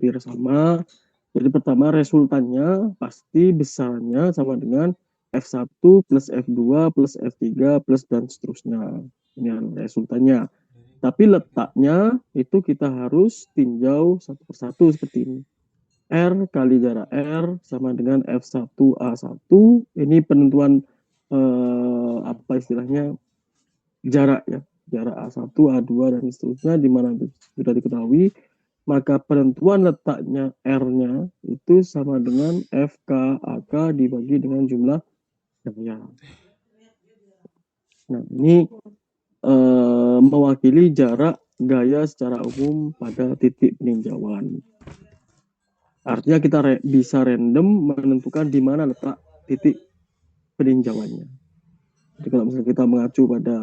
hampir sama. Jadi pertama resultannya pasti besarnya sama dengan F1 plus F2 plus F3 plus dan seterusnya. Ini resultannya. Tapi letaknya itu kita harus tinjau satu persatu seperti ini. R kali jarak R sama dengan F1A1. Ini penentuan apa istilahnya jarak ya. Jarak A1, A2 dan seterusnya di mana sudah diketahui, maka penentuan letaknya R-nya itu sama dengan FK AK dibagi dengan jumlah gaya. Nah, ini mewakili jarak gaya secara umum pada titik peninjauan. Artinya kita bisa random menentukan di mana letak titik peninjauannya. Jadi kalau misalnya kita mengacu pada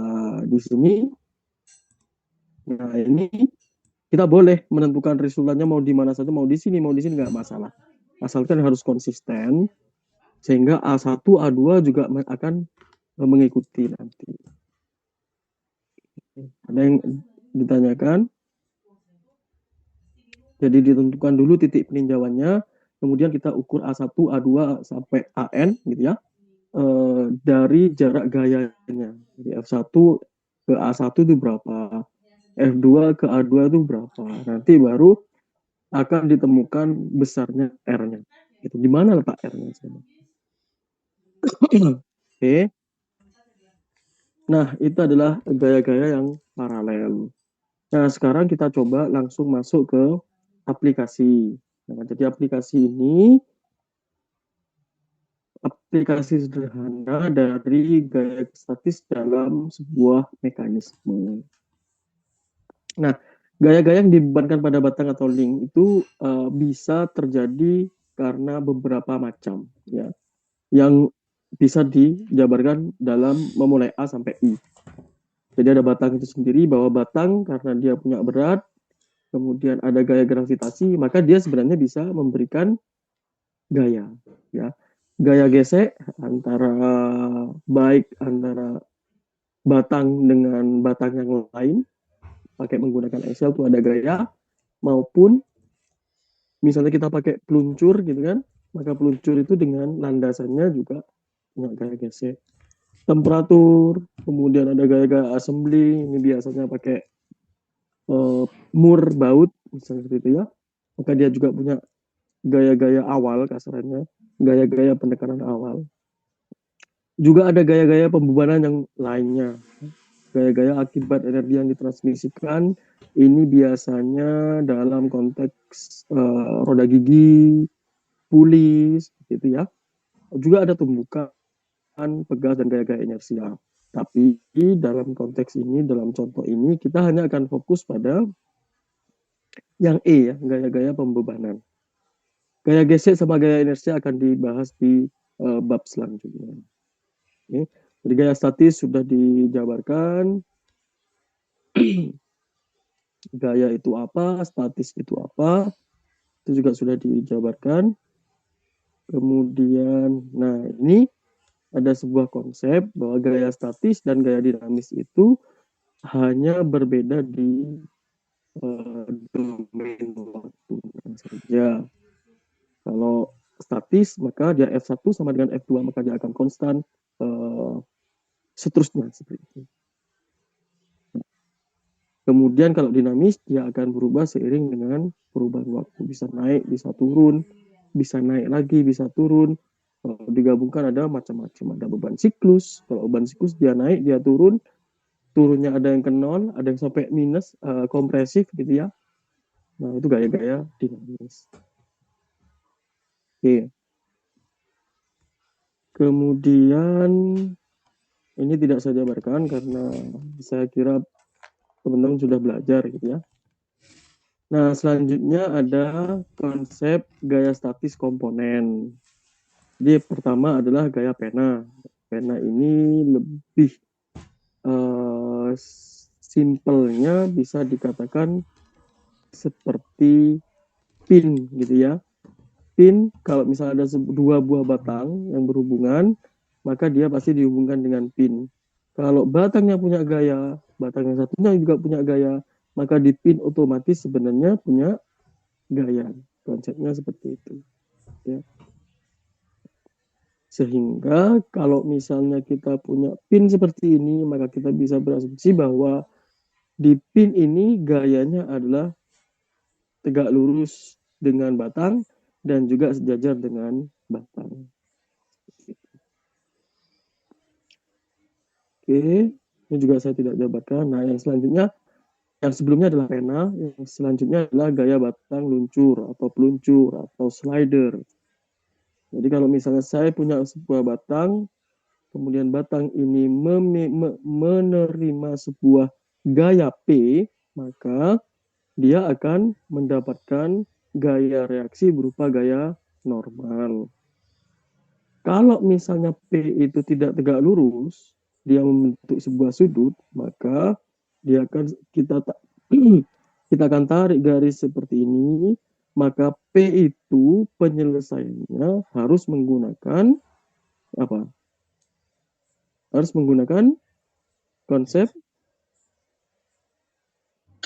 di sini, nah ini kita boleh menentukan resultannya mau di mana saja, mau di sini nggak masalah. Asalkan harus konsisten, sehingga A1, A2 juga akan mengikuti nanti. Ada yang ditanyakan? Jadi ditentukan dulu titik peninjauannya, kemudian kita ukur A1, A2 sampai AN gitu ya, dari jarak gayanya. Jadi F1 ke A1 itu berapa, F2 ke A2 itu berapa. Nanti baru akan ditemukan besarnya R-nya. Itu di mana letak R-nya? Oke. Nah, itu adalah gaya-gaya yang paralel. Nah, sekarang kita coba langsung masuk ke aplikasi. Nah, jadi aplikasi ini aplikasi sederhana dari gaya statis dalam sebuah mekanisme. Nah, gaya-gaya yang dibebankan pada batang atau link itu bisa terjadi karena beberapa macam, ya, yang bisa dijabarkan dalam memulai A sampai I. Jadi ada batang itu sendiri, bahwa batang karena dia punya berat, kemudian ada gaya gravitasi, maka dia sebenarnya bisa memberikan gaya, ya. Gaya gesek antara batang dengan batang yang lain pakai menggunakan Excel itu ada gaya, maupun misalnya kita pakai peluncur gitu kan, maka peluncur itu dengan landasannya juga punya gaya gesek. Temperatur, kemudian ada gaya-gaya assembly, ini biasanya pakai mur baut misalnya seperti itu ya, maka dia juga punya gaya-gaya awal, kasarannya gaya-gaya penekanan awal. Juga ada gaya-gaya pembebanan yang lainnya, gaya-gaya akibat energi yang ditransmisikan. Ini biasanya dalam konteks roda gigi, puli, gitu ya. Juga ada tumbukan, pegas, dan gaya-gaya inersial. Tapi dalam konteks ini, dalam contoh ini, kita hanya akan fokus pada yang E ya, gaya-gaya pembebanan. Gaya gesek sama gaya inersia akan dibahas di bab selanjutnya. Oke. Jadi gaya statis sudah dijabarkan. Gaya itu apa, statis itu apa, itu juga sudah dijabarkan. Kemudian, nah ini ada sebuah konsep bahwa gaya statis dan gaya dinamis itu hanya berbeda di domain waktunya saja. Kalau statis, maka dia F1 sama dengan F2, maka dia akan konstan, seterusnya seperti itu. Kemudian kalau dinamis, dia akan berubah seiring dengan perubahan waktu. Bisa naik, bisa turun, bisa naik lagi, bisa turun. Kalau digabungkan ada macam-macam. Ada beban siklus. Kalau beban siklus dia naik, dia turun. Turunnya ada yang ke nol, ada yang sampai minus, kompresif gitu ya. Nah, itu gaya-gaya dinamis. Oke. Kemudian, ini tidak saya jabarkan karena saya kira teman-teman sudah belajar gitu ya. Nah, selanjutnya ada konsep gaya statis komponen. Jadi pertama adalah gaya pena. Pena ini lebih simpelnya bisa dikatakan seperti pin gitu ya. Pin kalau misalnya ada dua buah batang yang berhubungan, maka dia pasti dihubungkan dengan pin. Kalau batangnya punya gaya, batang yang satunya juga punya gaya, maka di pin otomatis sebenarnya punya gaya. Konsepnya seperti itu. Ya. Sehingga kalau misalnya kita punya pin seperti ini, maka kita bisa berasumsi bahwa di pin ini gayanya adalah tegak lurus dengan batang dan juga sejajar dengan batang. Oke, ini juga saya tidak jabarkan. Nah, yang selanjutnya, yang sebelumnya adalah pena, yang selanjutnya adalah gaya batang luncur atau peluncur atau slider. Jadi kalau misalnya saya punya sebuah batang, kemudian batang ini menerima sebuah gaya P, maka dia akan mendapatkan gaya reaksi berupa gaya normal. Kalau misalnya P itu tidak tegak lurus, dia membentuk sebuah sudut, maka dia akan kita akan tarik garis seperti ini, maka P itu penyelesaiannya harus menggunakan apa? Harus menggunakan konsep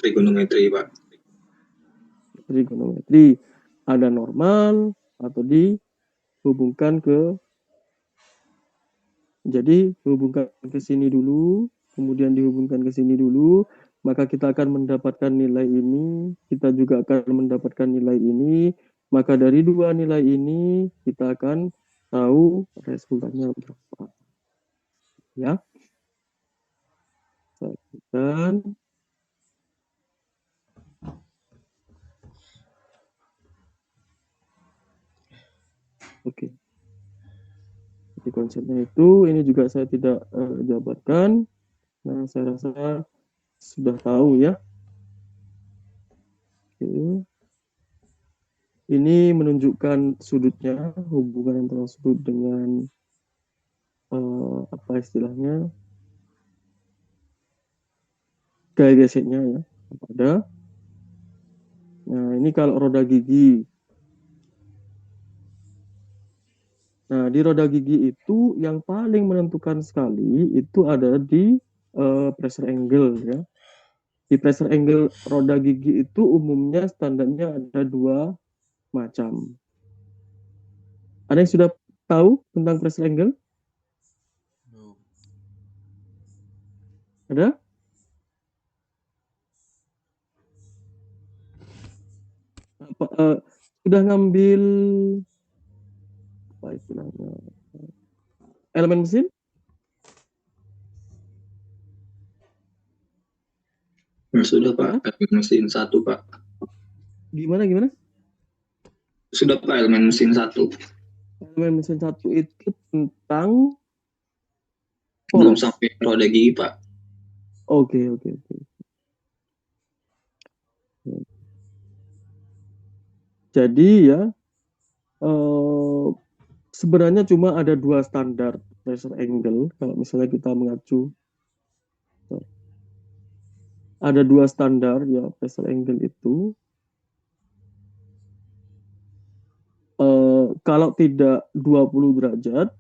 Trigonometri, Pak. trigonometri. Ada normal atau dihubungkan ke, jadi hubungkan ke sini dulu, kemudian dihubungkan ke sini dulu, maka kita akan mendapatkan nilai ini, kita juga akan mendapatkan nilai ini, maka dari dua nilai ini kita akan tahu resultannya berapa. Ya, saya lanjutkan. Oke. Jadi konsepnya itu, ini juga saya tidak jabarkan. Nah, saya rasa sudah tahu ya. Oke. Ini menunjukkan sudutnya, hubungan antara sudut dengan apa istilahnya, gaya geseknya ya. Ada. Nah, ini kalau roda gigi. Nah, di roda gigi itu yang paling menentukan sekali itu ada di pressure angle ya. Di pressure angle roda gigi itu umumnya standarnya ada dua macam. Ada yang sudah tahu tentang pressure angle? Ada? Sudah ngambil apa istilahnya? Elemen mesin? Nah, sudah, Pak. Sudah? Elemen mesin 1, Pak. Gimana? Sudah, Pak. Elemen mesin 1. Elemen mesin 1 itu tentang Belum poros. sampai roda gigi, Pak. Oke. Jadi ya, sebenarnya cuma ada dua standar pressure angle. Kalau misalnya kita mengacu, ada dua standar ya pressure angle itu. Kalau tidak 20 derajat,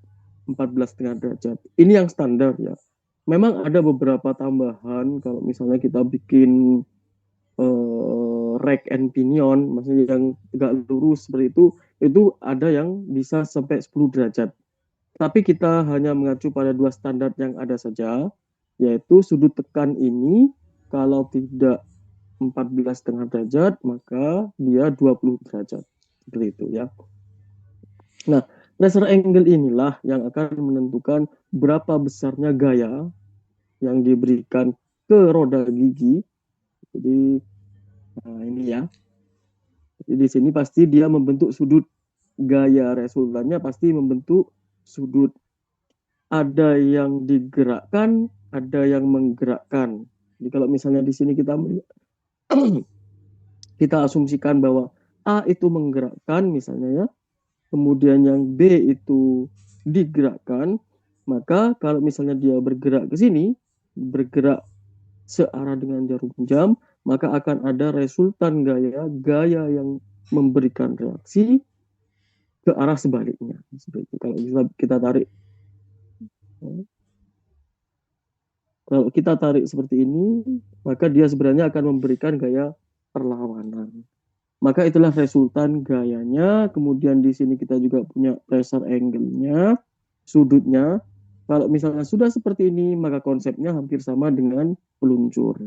14,5 derajat. Ini yang standar ya. Memang ada beberapa tambahan kalau misalnya kita bikin rack and pinion, maksudnya yang tegak lurus seperti itu ada yang bisa sampai 10 derajat. Tapi kita hanya mengacu pada dua standar yang ada saja, yaitu sudut tekan ini kalau tidak 14,5 derajat, maka dia 20 derajat. Seperti itu ya. Nah, pressure angle inilah yang akan menentukan berapa besarnya gaya yang diberikan ke roda gigi. Jadi, nah ini ya. Jadi di sini pasti dia membentuk sudut. Gaya resultannya pasti membentuk sudut. Ada yang digerakkan, ada yang menggerakkan. Jadi kalau misalnya di sini kita asumsikan bahwa A itu menggerakkan misalnya ya, kemudian yang B itu digerakkan, maka kalau misalnya dia bergerak ke sini, bergerak searah dengan jarum jam, maka akan ada resultan gaya yang memberikan reaksi ke arah sebaliknya. Seperti kalau kita tarik, kalau kita tarik seperti ini, maka dia sebenarnya akan memberikan gaya perlawanan. Maka itulah resultan gayanya. Kemudian di sini kita juga punya pressure angle-nya, sudutnya. Kalau misalnya sudah seperti ini, maka konsepnya hampir sama dengan peluncur.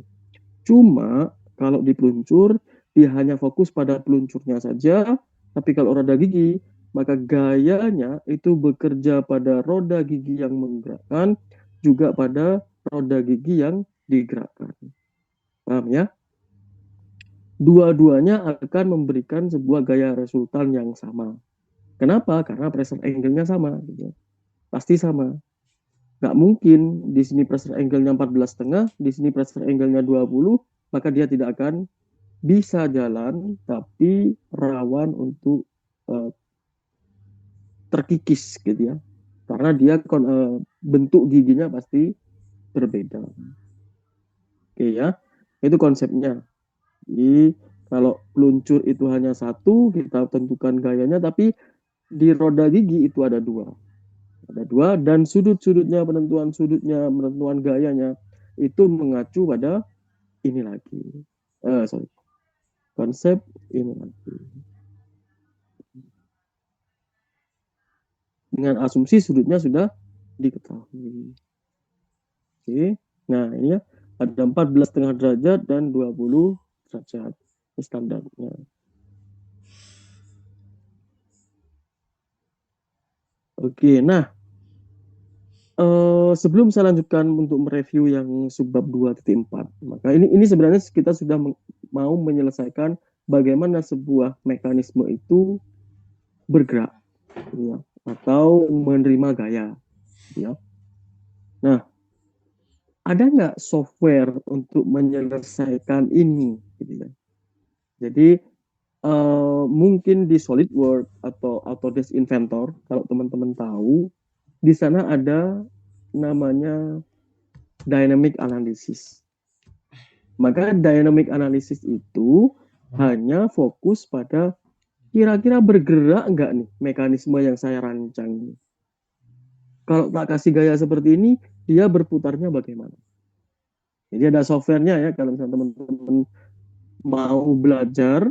Cuma kalau di peluncur, dia hanya fokus pada peluncurnya saja. Tapi kalau roda gigi, maka gayanya itu bekerja pada roda gigi yang menggerakkan, juga pada roda gigi yang digerakkan. Paham ya? Dua-duanya akan memberikan sebuah gaya resultan yang sama. Kenapa? Karena pressure angle-nya sama. Gitu. Pasti sama. Nggak mungkin di sini pressure angle-nya 14,5, di sini pressure angle-nya 20, maka dia tidak akan bisa jalan, tapi rawan untuk terkikis gitu ya. Karena dia bentuk giginya pasti berbeda. Oke ya, itu konsepnya. Jadi kalau peluncur itu hanya satu, kita tentukan gayanya, tapi di roda gigi itu ada dua. Ada dua, dan sudut-sudutnya, penentuan gayanya, itu mengacu pada ini lagi. Konsep ini lagi. Dengan asumsi sudutnya sudah diketahui. Oke, nah ini ya, ada 14,5 derajat dan 20 derajat. Ini standarnya. Oke, nah sebelum saya lanjutkan untuk mereview yang subbab 2.4, maka ini sebenarnya kita sudah mau menyelesaikan bagaimana sebuah mekanisme itu bergerak, ya, atau menerima gaya. Ya. Nah, ada nggak software untuk menyelesaikan ini? Gitu ya. Jadi mungkin di SolidWorks atau Autodesk Inventor, kalau teman-teman tahu, di sana ada namanya dynamic analysis. Maka dynamic analysis itu hanya fokus pada kira-kira bergerak nggak nih mekanisme yang saya rancang ini. Kalau tak kasih gaya seperti ini, dia berputarnya bagaimana? Jadi ada softwarenya ya, kalau misalnya teman-teman mau belajar,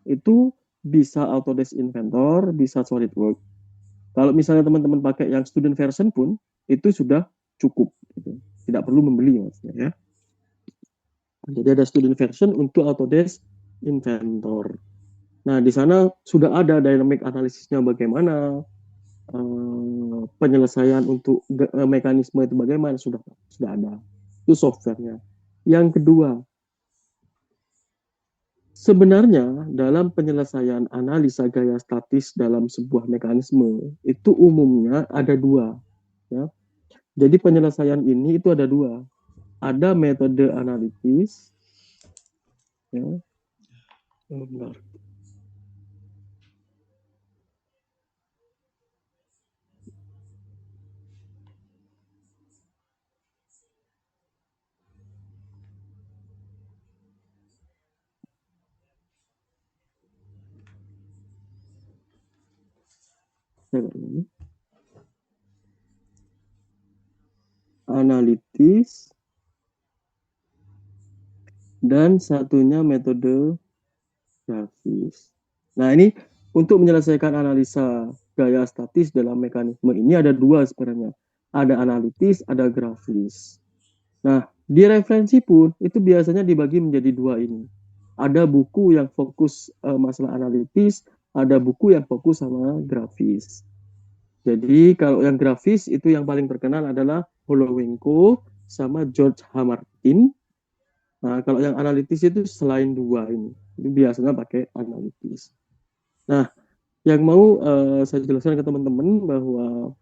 itu bisa Autodesk Inventor, bisa SolidWorks. Kalau misalnya teman-teman pakai yang student version pun, itu sudah cukup. Gitu. Tidak perlu membeli maksudnya ya. Jadi ada student version untuk Autodesk Inventor. Nah, di sana sudah ada dynamic analisisnya bagaimana, penyelesaian untuk mekanisme itu bagaimana, sudah ada. Itu softwarenya. Yang kedua, sebenarnya dalam penyelesaian analisa gaya statis dalam sebuah mekanisme itu umumnya ada dua. Ya. Jadi penyelesaian ini itu ada dua. Ada metode analitis, ya. Benar. Analitis, dan satunya metode grafis. Nah, ini untuk menyelesaikan analisa gaya statis dalam mekanisme ini ada dua sebenarnya. Ada analitis, ada grafis. Nah, di referensi pun itu biasanya dibagi menjadi dua ini. Ada buku yang fokus masalah analitis, ada buku yang fokus sama grafis. Jadi kalau yang grafis itu yang paling terkenal adalah Holowenko sama George H. Martin. Nah, kalau yang analitis itu selain dua ini, itu biasanya pakai analitis. Nah, yang mau saya jelaskan ke teman-teman bahwa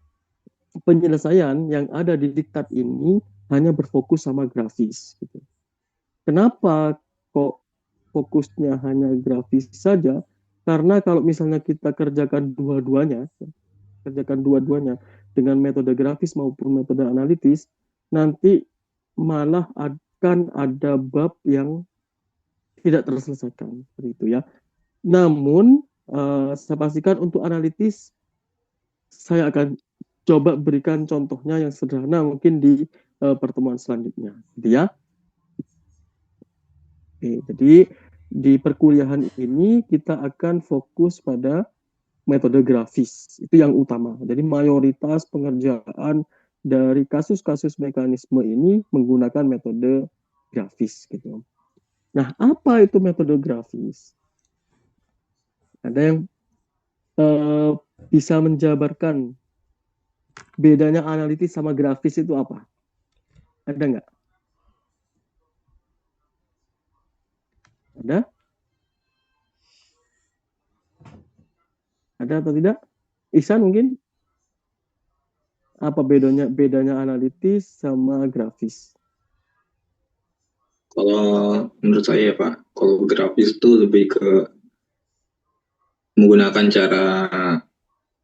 penyelesaian yang ada di diktat ini hanya berfokus sama grafis. Gitu. Kenapa kok fokusnya hanya grafis saja? Karena kalau misalnya kita kerjakan dua-duanya dengan metode grafis maupun metode analitis, nanti malah akan ada bab yang tidak terselesaikan, seperti itu ya. Namun saya pastikan untuk analitis saya akan coba berikan contohnya yang sederhana mungkin di pertemuan selanjutnya, gitu ya. Oke, jadi Di perkuliahan ini kita akan fokus pada metode grafis, itu yang utama. Jadi mayoritas pengerjaan dari kasus-kasus mekanisme ini menggunakan metode grafis gitu. Nah, apa itu metode grafis? Ada yang bisa menjabarkan bedanya analitis sama grafis itu apa? Ada nggak? Ada? Ada atau tidak? Ihsan mungkin? Apa bedanya analitis sama grafis? Kalau menurut saya Pak, kalau grafis itu lebih ke menggunakan cara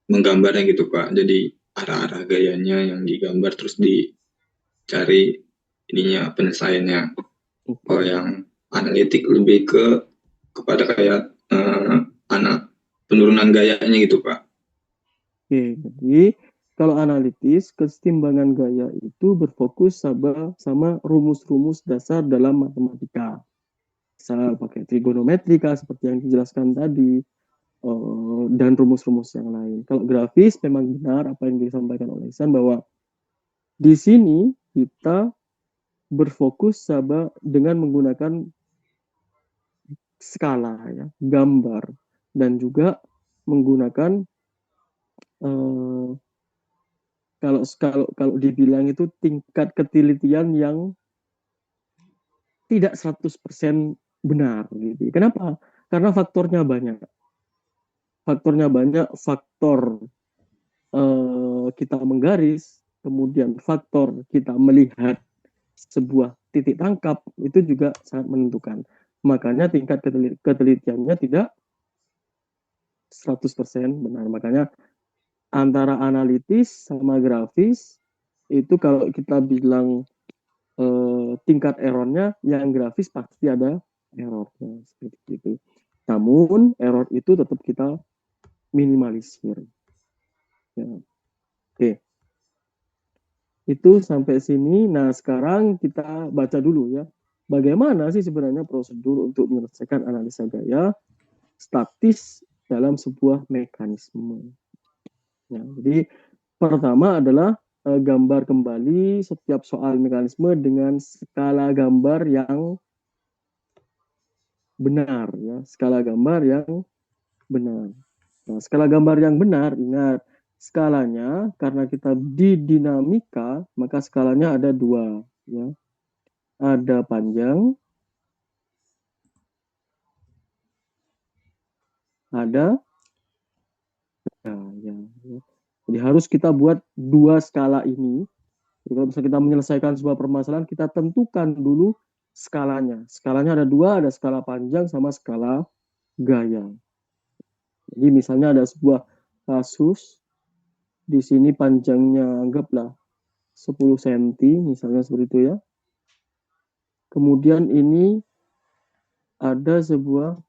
menggambarnya gitu Pak. Jadi arah-arah gayanya yang digambar terus dicari ininya penyelesaiannya. Kalau yang analitik lebih kepada kayak anak penurunan gayanya gitu Pak. Oke, jadi kalau analitis, kesetimbangan gaya itu berfokus sama rumus-rumus dasar dalam matematika. Misal pakai trigonometrika seperti yang dijelaskan tadi, dan rumus-rumus yang lain. Kalau grafis memang benar apa yang disampaikan oleh Ihsan bahwa di sini kita berfokus dengan menggunakan skala ya, gambar dan juga menggunakan eh, kalau dibilang itu tingkat ketelitian yang tidak 100% benar gitu. Kenapa? Karena faktornya banyak. Faktornya banyak, faktor kita menggaris, kemudian faktor kita melihat sebuah titik tangkap itu juga sangat menentukan. Makanya tingkat ketelitiannya tidak 100% benar. Makanya antara analitis sama grafis itu kalau kita bilang tingkat errornya yang grafis pasti ada errornya seperti itu. Namun error itu tetap kita minimalisir. Ya. Oke, itu sampai sini. Nah sekarang kita baca dulu ya. Bagaimana sih sebenarnya prosedur untuk menyelesaikan analisa gaya statis dalam sebuah mekanisme? Ya, jadi pertama adalah gambar kembali setiap soal mekanisme dengan skala gambar yang benar ya, skala gambar yang benar. Nah, skala gambar yang benar, ingat skalanya karena kita di dinamika, maka skalanya ada dua ya. Ada panjang, ada ya, ya, ya. Jadi harus kita buat dua skala ini. Jadi kalau bisa kita menyelesaikan sebuah permasalahan, kita tentukan dulu skalanya. Skalanya ada dua, ada skala panjang sama skala gaya. Jadi misalnya ada sebuah kasus, di sini panjangnya anggaplah 10 cm, misalnya seperti itu ya. Kemudian ini ada sebuah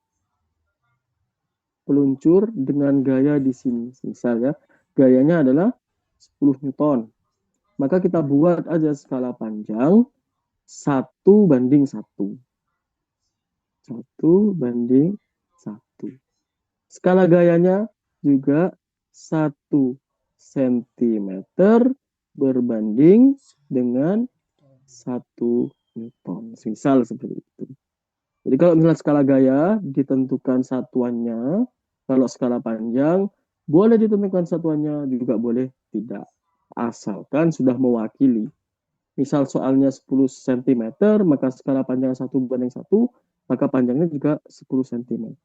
peluncur dengan gaya di sini. Misalnya gayanya adalah 10 Newton. Maka kita buat aja skala panjang 1:1. 1:1. Skala gayanya juga 1 cm berbanding dengan 1 Newton. Misal seperti itu. Jadi kalau misalnya skala gaya ditentukan satuannya, kalau skala panjang boleh ditentukan satuannya, juga boleh tidak. Asalkan sudah mewakili. Misal soalnya 10 cm, maka skala panjang 1:1, maka panjangnya juga 10 cm.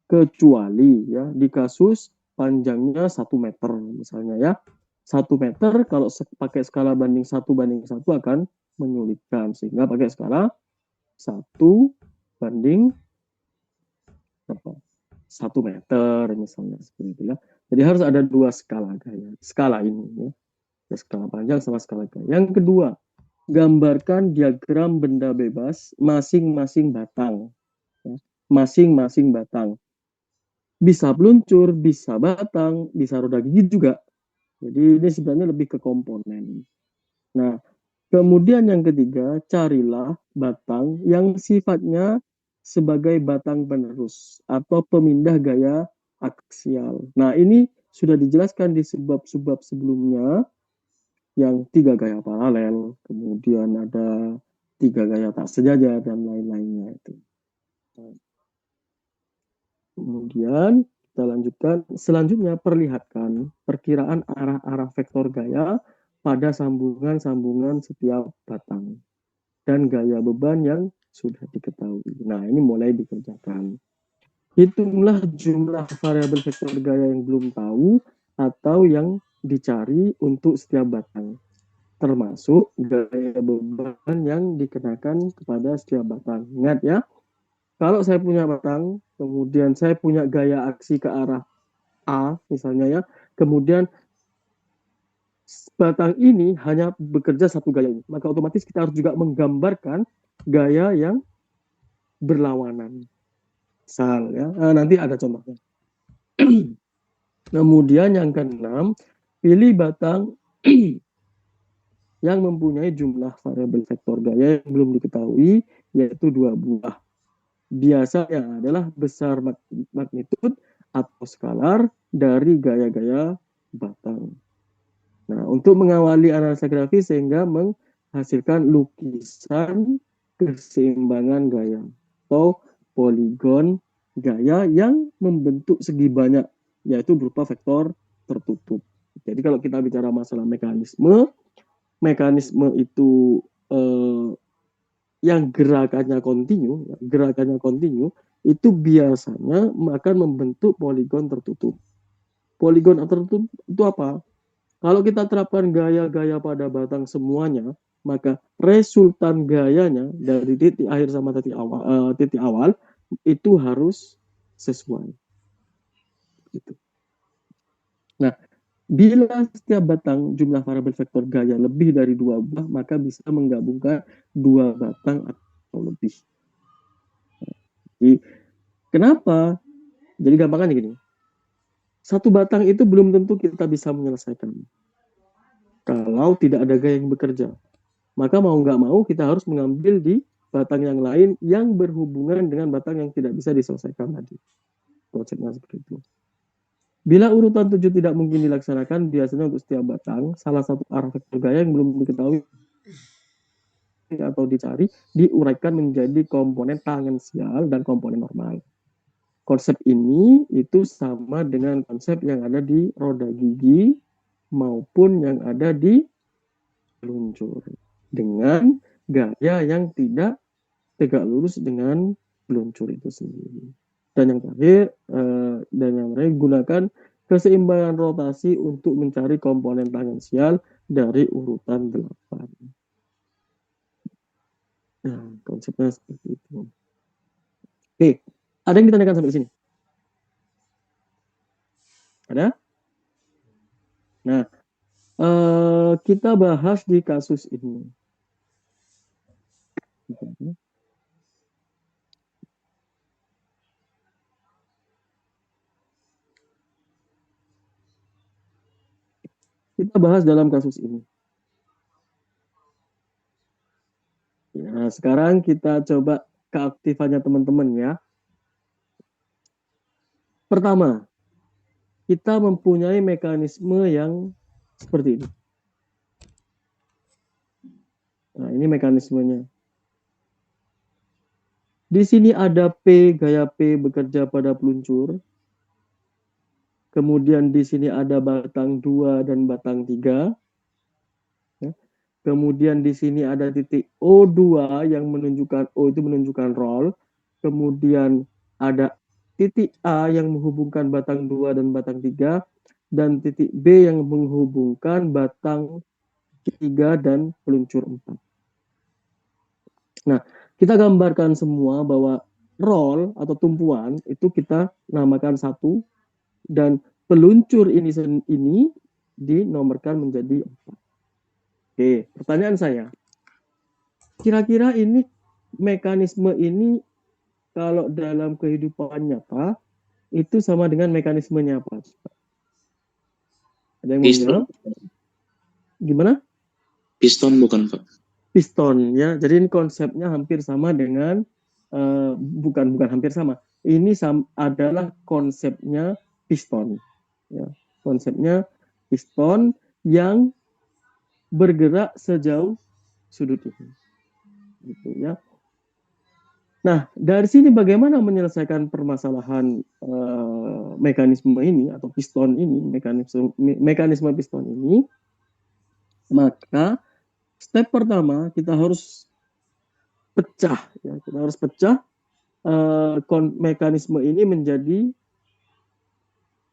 Kecuali ya di kasus panjangnya 1 meter misalnya ya. 1 meter kalau pakai skala banding 1:1 akan menyulitkan. Sehingga pakai skala 1:1 meter misalnya seperti itu ya. Jadi harus ada dua skala gaya. Skala ini ya. Skala panjang sama skala gaya. Yang kedua, gambarkan diagram benda bebas masing-masing batang. Ya. Masing-masing batang. Bisa peluncur, bisa batang, bisa roda gigi juga. Jadi ini sebenarnya lebih ke komponen. Nah, kemudian yang ketiga, carilah batang yang sifatnya sebagai batang penerus atau pemindah gaya aksial. Nah, ini sudah dijelaskan di sebab-sebab sebelumnya yang 3 gaya paralel, kemudian ada 3 gaya tak sejajar dan lain-lainnya itu. Kemudian kita lanjutkan. Selanjutnya perlihatkan perkiraan arah-arah vektor gaya pada sambungan-sambungan setiap batang dan gaya beban yang sudah diketahui. Nah, ini mulai dikerjakan. Hitunglah jumlah variabel vektor gaya yang belum tahu atau yang dicari untuk setiap batang, termasuk gaya beban yang dikenakan kepada setiap batang. Ingat ya, kalau saya punya batang, kemudian saya punya gaya aksi ke arah A, misalnya ya, kemudian batang ini hanya bekerja satu gaya ini, maka otomatis kita harus juga menggambarkan gaya yang berlawanan. Misal ya, nanti ada contohnya. Kemudian yang keenam, pilih batang yang mempunyai jumlah variabel vektor gaya yang belum diketahui, yaitu 2 buah. Biasanya adalah besar magnitud atau skalar dari gaya-gaya batang. Nah, untuk mengawali analisa grafis sehingga menghasilkan lukisan keseimbangan gaya atau poligon gaya yang membentuk segi banyak, yaitu berupa vektor tertutup. Jadi kalau kita bicara masalah mekanisme itu yang gerakannya kontinu itu biasanya akan membentuk poligon tertutup. Poligon tertutup itu apa? Kalau kita terapkan gaya-gaya pada batang semuanya, maka resultan gayanya dari titik akhir sama titik awal itu harus sesuai. Gitu. Nah, bila setiap batang jumlah variabel vektor gaya lebih dari 2 buah, maka bisa menggabungkan 2 batang atau lebih. Jadi, kenapa? Jadi gampangnya gini. Satu batang itu belum tentu kita bisa menyelesaikan. Kalau tidak ada gaya yang bekerja. Maka mau nggak mau kita harus mengambil di batang yang lain yang berhubungan dengan batang yang tidak bisa diselesaikan tadi. Konsepnya seperti itu. Bila urutan 7 tidak mungkin dilaksanakan, biasanya untuk setiap batang, salah satu arah vektor gaya yang belum diketahui atau dicari, diuraikan menjadi komponen tangensial dan komponen normal. Konsep ini itu sama dengan konsep yang ada di roda gigi maupun yang ada di peluncur. Dengan gaya yang tidak tegak lurus dengan peluncur itu sendiri. Dan yang terakhir, gunakan keseimbangan rotasi untuk mencari komponen tangensial dari urutan 8. Nah, konsepnya seperti itu. Oke, ada yang ditanyakan sampai sini? Ada? Nah, kita bahas di kasus ini. Kita bahas dalam kasus ini. Nah, sekarang kita coba keaktifannya teman-teman ya. Pertama, kita mempunyai mekanisme yang seperti ini. Nah, ini mekanismenya. Di sini ada P, gaya P bekerja pada peluncur. Kemudian di sini ada batang 2 dan batang 3. Kemudian di sini ada titik O2 yang menunjukkan O itu menunjukkan roll. Kemudian ada titik A yang menghubungkan batang 2 dan batang 3 dan titik B yang menghubungkan batang 3 dan peluncur 4. Nah, kita gambarkan semua bahwa roll atau tumpuan itu kita namakan 1 dan peluncur ini dinomorkan menjadi 4. Oke, pertanyaan saya. Kira-kira ini mekanisme ini kalau dalam kehidupan nyata itu sama dengan mekanismenya apa? Ada yang mau jawab? Gimana? Piston bukan, Pak? Piston ya. Jadi ini konsepnya hampir sama dengan bukan hampir sama. Ini adalah konsepnya piston. Ya. Konsepnya piston yang bergerak sejauh sudut ini. Gitu, ya. Nah, dari sini bagaimana menyelesaikan permasalahan mekanisme ini atau piston ini, mekanisme piston ini? Maka step pertama kita harus pecah, ya. Kita harus pecah mekanisme ini menjadi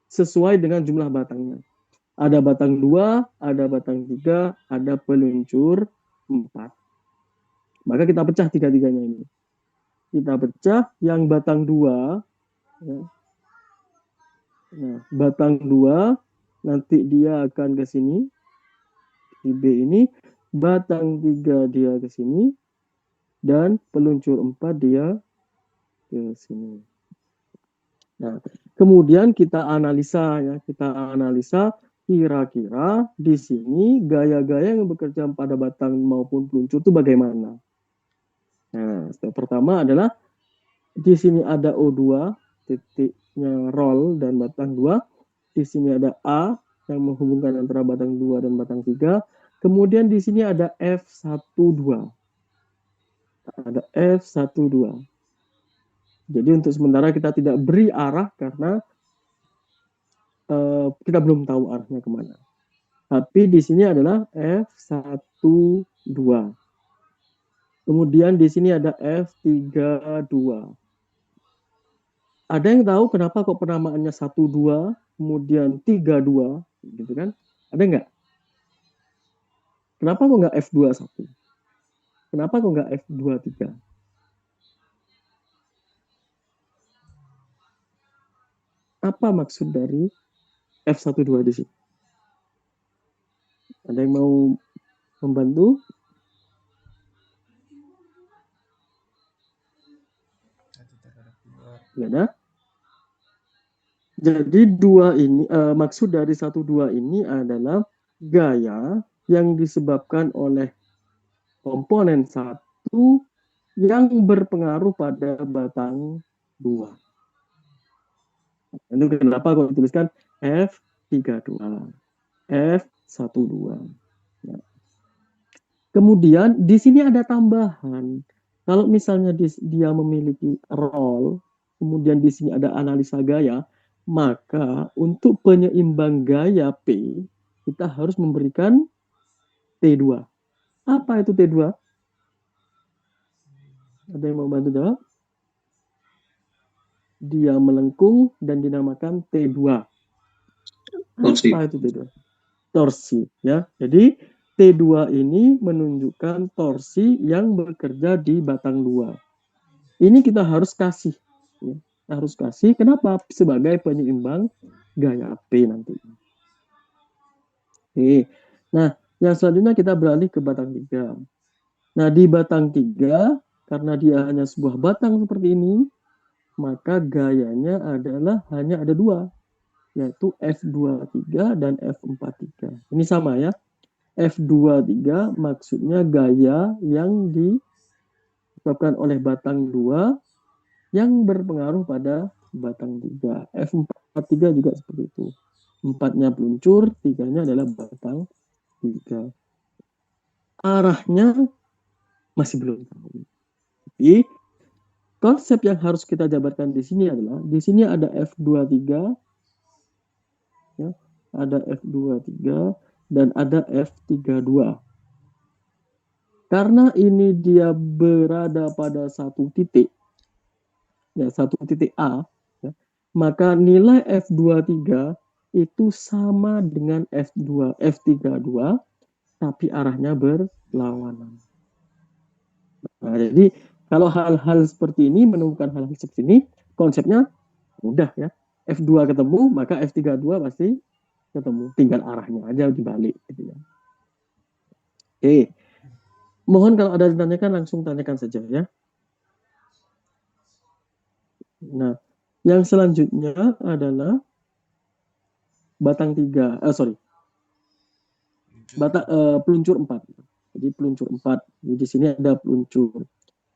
sesuai dengan jumlah batangnya. Ada batang 2, ada batang 3, ada peluncur 4. Maka kita pecah tiga-tiganya ini. Kita pecah yang batang 2. Ya. Nah, batang 2 nanti dia akan ke sini. Di B ini. Batang 3 dia ke sini. Dan peluncur 4 dia ke sini. Nah, kemudian kita analisa, ya. Kita analisa kira-kira di sini gaya-gaya yang bekerja pada batang maupun peluncur itu bagaimana. Nah, step pertama adalah di sini ada O2, titiknya roll dan batang 2. Di sini ada A yang menghubungkan antara batang 2 dan batang 3. Kemudian di sini ada F12. Ada F12. Jadi untuk sementara kita tidak beri arah karena kita belum tahu arahnya kemana. Tapi di sini adalah F12. Kemudian di sini ada F32. Ada yang tahu kenapa kok penamaannya 12, kemudian 32, gitu kan? Ada nggak? Kenapa kok nggak F21? Kenapa kok nggak F23? Apa maksud dari F12 di sini? Ada yang mau membantu? Nggak ada? Jadi maksud dari 12 ini adalah gaya yang disebabkan oleh komponen 1 yang berpengaruh pada batang 2. Itu kenapa kalau tuliskan F32, F12. Ya. Kemudian di sini ada tambahan. Kalau misalnya dia memiliki roll, kemudian di sini ada analisa gaya, maka untuk penyeimbang gaya P, kita harus memberikan T2. Apa itu T2? Ada yang mau bantu jawab? Dia melengkung dan dinamakan T2. Torsi. Apa itu T2? Torsi, ya. Jadi T2 ini menunjukkan torsi yang bekerja di batang 2. Ini kita harus kasih, ya. Harus kasih. Kenapa? Sebagai penyeimbang gaya P nanti. Oke. Nah, yang selanjutnya kita beralih ke batang 3. Nah, di batang 3, karena dia hanya sebuah batang seperti ini, maka gayanya adalah hanya ada 2, yaitu F23 dan F43. Ini sama ya. F23 maksudnya gaya yang disebabkan oleh batang 2 yang berpengaruh pada batang 3. F43 juga seperti itu. 4-nya peluncur, 3-nya adalah batang 3. Arahnya masih belum tahu. Jadi konsep yang harus kita jabarkan di sini adalah di sini ada F23, ya, ada F23 dan ada F32. Karena ini dia berada pada satu titik, ya, satu titik A, ya, maka nilai F23 itu sama dengan F32, tapi arahnya berlawanan. Nah, jadi kalau hal-hal seperti ini, menemukan hal-hal seperti ini, konsepnya mudah ya. F2 ketemu, maka F32 pasti ketemu. Tinggal arahnya aja dibalik. Gitu ya. Oke. Mohon kalau ada ditanyakan, langsung tanyakan saja ya. Nah, yang selanjutnya adalah batang 3. Peluncur 4. Jadi peluncur 4. Jadi di sini ada peluncur.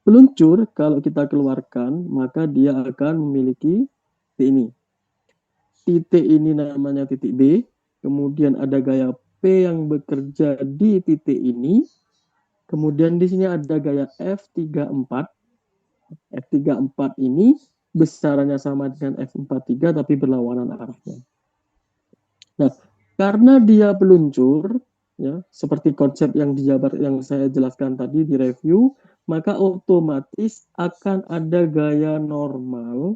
Peluncur kalau kita keluarkan, maka dia akan memiliki titik ini. Titik ini namanya titik B, kemudian ada gaya P yang bekerja di titik ini, kemudian di sini ada gaya F34. F34 ini besarannya sama dengan F43 tapi berlawanan arahnya. Nah, karena dia peluncur, ya, seperti konsep yang saya jelaskan tadi di review, maka otomatis akan ada gaya normal,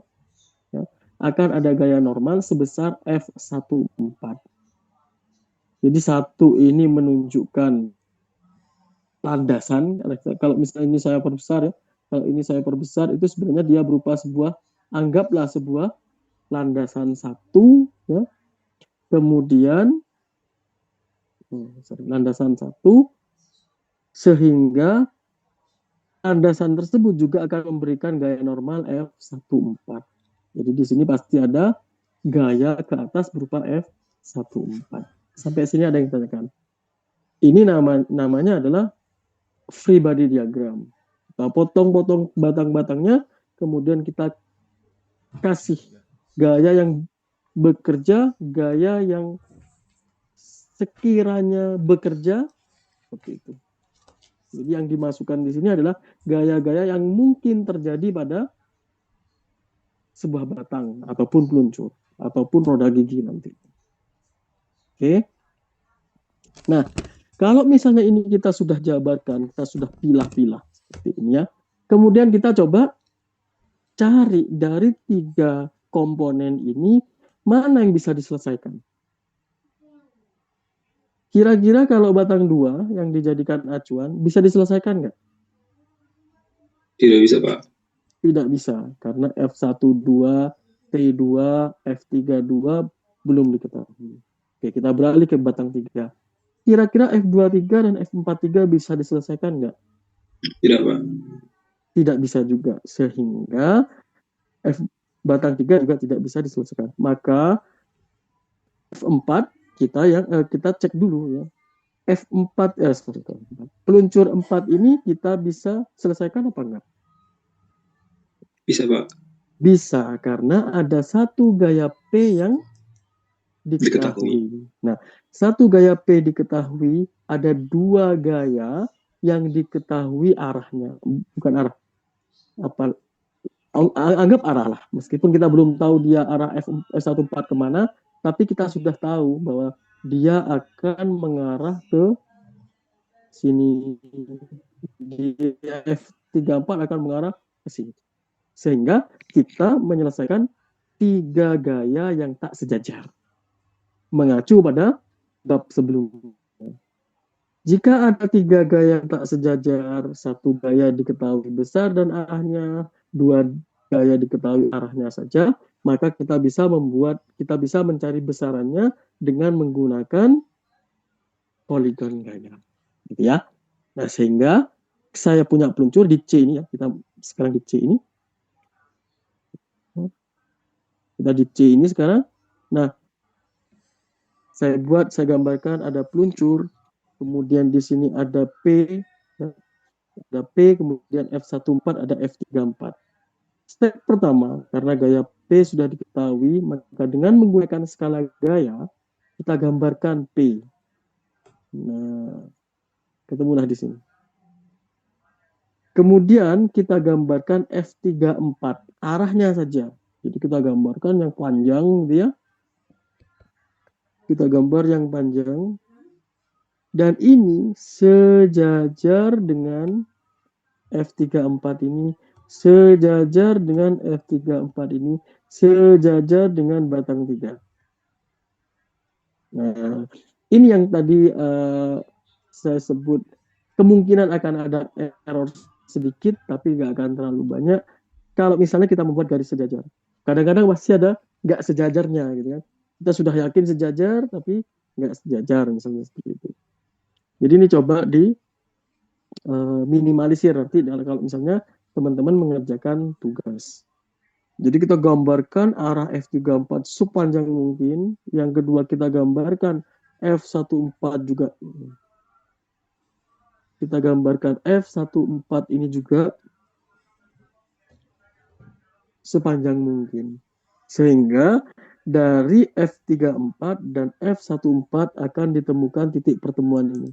ya, akan ada gaya normal sebesar F14. Jadi satu ini menunjukkan landasan. Kalau misalnya ini saya perbesar, ya, kalau ini saya perbesar itu sebenarnya dia berupa sebuah, anggaplah sebuah landasan satu, ya, kemudian landasan satu, sehingga landasan tersebut juga akan memberikan gaya normal F14. Jadi di sini pasti ada gaya ke atas berupa F14. Sampai sini ada yang tanyakan. Ini namanya adalah free body diagram. Kita potong-potong batang-batangnya, kemudian kita kasih gaya yang bekerja, gaya yang sekiranya bekerja, seperti itu. Jadi yang dimasukkan di sini adalah gaya-gaya yang mungkin terjadi pada sebuah batang, ataupun peluncur, ataupun roda gigi nanti. Oke. Nah, kalau misalnya ini kita sudah jabarkan, kita sudah pilah-pilah seperti ini, ya. Kemudian kita coba cari dari 3 komponen ini mana yang bisa diselesaikan. Kira-kira kalau batang 2 yang dijadikan acuan bisa diselesaikan nggak? Tidak bisa, Pak. Tidak bisa, karena F12, T2, F32 belum diketahui. Oke, kita beralih ke batang 3. Kira-kira F23 dan F43 bisa diselesaikan nggak? Tidak, Pak. Tidak bisa juga, sehingga batang 3 juga tidak bisa diselesaikan. Maka F4 kita cek dulu, ya. F4 peluncur 4 ini kita bisa selesaikan apa enggak? Bisa, Pak. Bisa, karena ada satu gaya P yang diketahui. Nah, satu gaya P diketahui, ada 2 gaya yang diketahui arahnya. Bukan arah, anggap arah lah. Meskipun kita belum tahu dia arah F14 kemana, tapi kita sudah tahu bahwa dia akan mengarah ke sini. Dia F34 akan mengarah ke sini. Sehingga kita menyelesaikan 3 gaya yang tak sejajar, mengacu pada bab sebelumnya. Jika ada 3 gaya yang tak sejajar, 1 gaya diketahui besar dan arahnya, 2 gaya diketahui arahnya saja, maka kita bisa mencari besarannya dengan menggunakan poligon gaya. Gitu ya. Nah, sehingga saya punya peluncur di C ini, ya. Kita sekarang di C ini. Kita di C ini sekarang. Nah, saya gambarkan ada peluncur, kemudian di sini ada P, kemudian F14, ada F34. Step pertama, karena gaya P sudah diketahui, maka dengan menggunakan skala gaya, kita gambarkan P. Nah, ketemulah di sini. Kemudian kita gambarkan F34, arahnya saja. Jadi kita gambarkan yang panjang, dia. Kita gambar yang panjang. Dan ini sejajar dengan F34 ini, sejajar dengan F34 ini, sejajar dengan batang 3. Nah, ini yang tadi saya sebut kemungkinan akan ada error sedikit, tapi nggak akan terlalu banyak kalau misalnya kita membuat garis sejajar. Kadang-kadang pasti ada nggak sejajarnya, gitu kan. Kita sudah yakin sejajar, tapi nggak sejajar, misalnya seperti itu. Jadi ini coba di minimalisir nanti kalau misalnya teman-teman mengerjakan tugas. Jadi kita gambarkan arah F34 sepanjang mungkin. Yang kedua kita gambarkan F14 juga. Kita gambarkan F14 ini juga. sepanjang mungkin. Sehingga dari F34 dan F14 akan ditemukan titik pertemuan ini.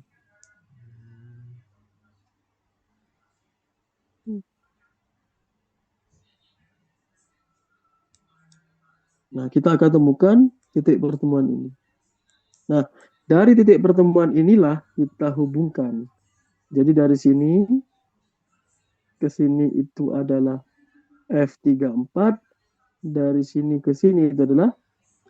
Nah, kita akan temukan titik pertemuan ini. Nah, dari titik pertemuan inilah kita hubungkan. Jadi dari sini ke sini itu adalah F34, dari sini ke sini itu adalah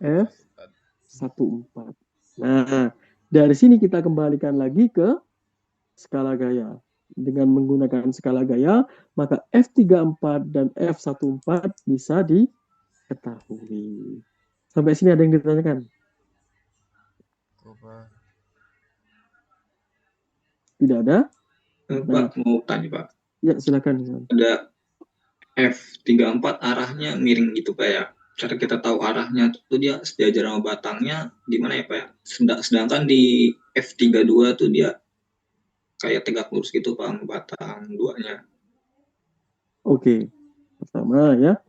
F14. Nah, dari sini kita kembalikan lagi ke skala gaya. Dengan menggunakan skala gaya, maka F34 dan F14 bisa diketahui. Sampai sini ada yang ditanyakan? Tidak ada? Pak, mau tanya Pak. Ya, silakan. Ada F34 arahnya miring gitu Pak ya. Cara kita tahu arahnya tuh dia sejajar sama batangnya gimana ya Pak ya. Sedangkan di F32 tuh dia kayak tegak lurus gitu Pak sama batang duanya. Oke. Pertama ya.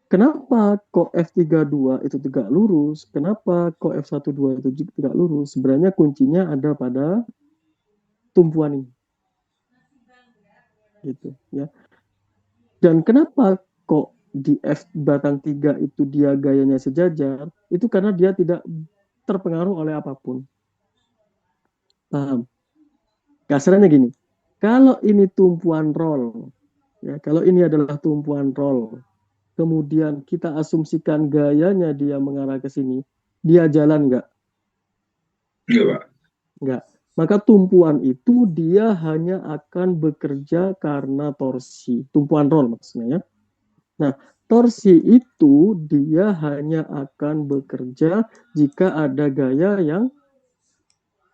Kenapa kok F32 itu tegak lurus? Kenapa kok F12 itu tegak lurus? Sebenarnya kuncinya ada pada tumpuan ini. Gitu ya. Dan kenapa kok di F batang 3 itu dia gayanya sejajar? Itu karena dia tidak terpengaruh oleh apapun. Paham? Kasarnya gini, kalau ini tumpuan roll, ya, kalau ini adalah tumpuan roll, kemudian kita asumsikan gayanya dia mengarah ke sini, dia jalan nggak? Enggak Pak. Nggak. Maka tumpuan itu dia hanya akan bekerja karena torsi. Tumpuan roll maksudnya ya. Nah, torsi itu dia hanya akan bekerja jika ada gaya yang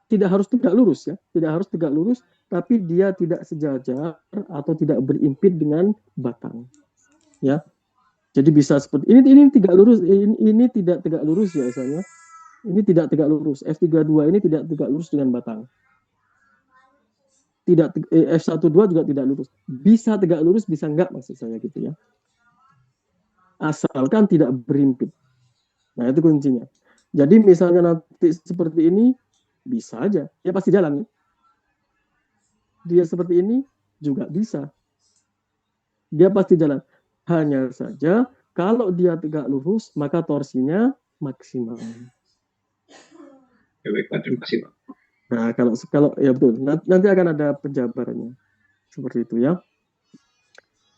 tidak harus tegak lurus ya, tidak harus tegak lurus, tapi dia tidak sejajar atau tidak berimpit dengan batang, ya. Jadi bisa seperti ini tegak lurus, ini tidak tegak lurus ya misalnya. Ini tidak tegak lurus. F32 ini tidak tegak lurus dengan batang. F12 juga tidak lurus. Bisa tegak lurus, bisa enggak maksud saya gitu ya. Asalkan tidak berimpit. Nah, itu kuncinya. Jadi misalnya nanti seperti ini bisa aja, ya pasti jalan. Dia seperti ini juga bisa. Dia pasti jalan. Hanya saja kalau dia tegak lurus, maka torsinya maksimal. Ya baik Pak, terima kasih Pak. Nah, kalau ya betul. Nanti akan ada penjabarannya. Seperti itu ya.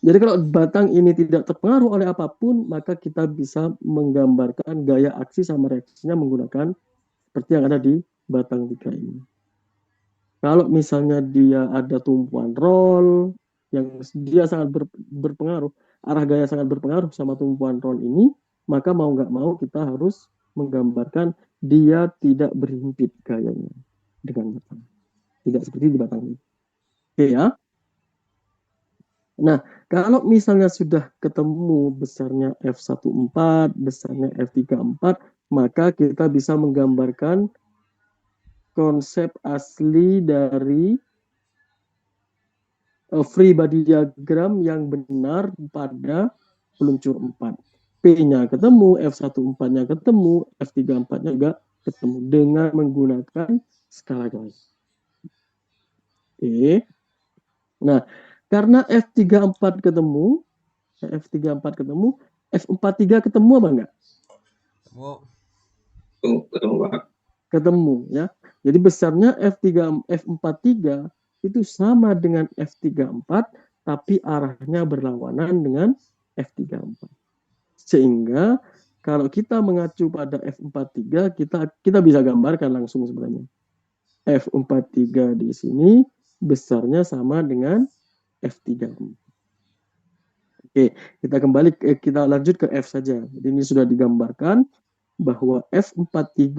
Jadi kalau batang ini tidak terpengaruh oleh apapun, maka kita bisa menggambarkan gaya aksi sama reaksinya menggunakan seperti yang ada di batang 3 ini. Kalau misalnya dia ada tumpuan roll, yang dia sangat berpengaruh, arah gaya sangat berpengaruh sama tumpuan roll ini, maka mau nggak mau kita harus menggambarkan dia tidak berhimpit gayanya dengan batang. Tidak seperti di batang ini. Oke ya. Nah, kalau misalnya sudah ketemu besarnya F14, besarnya F34, maka kita bisa menggambarkan konsep asli dari free body diagram yang benar pada peluncur 4. P-nya ketemu, F14-nya ketemu, F34-nya juga ketemu dengan menggunakan skala gaya. Oke. Nah, karena F34 ketemu, F34 ketemu, F43 ketemu apa enggak? Ketemu Pak. Ketemu ya. Jadi besarnya F43 itu sama dengan F34 tapi arahnya berlawanan dengan F34. Sehingga kalau kita mengacu pada F43 kita bisa gambarkan langsung sebenarnya. F43 di sini besarnya sama dengan F34. Oke, kita lanjut ke F saja. Jadi ini sudah digambarkan bahwa F43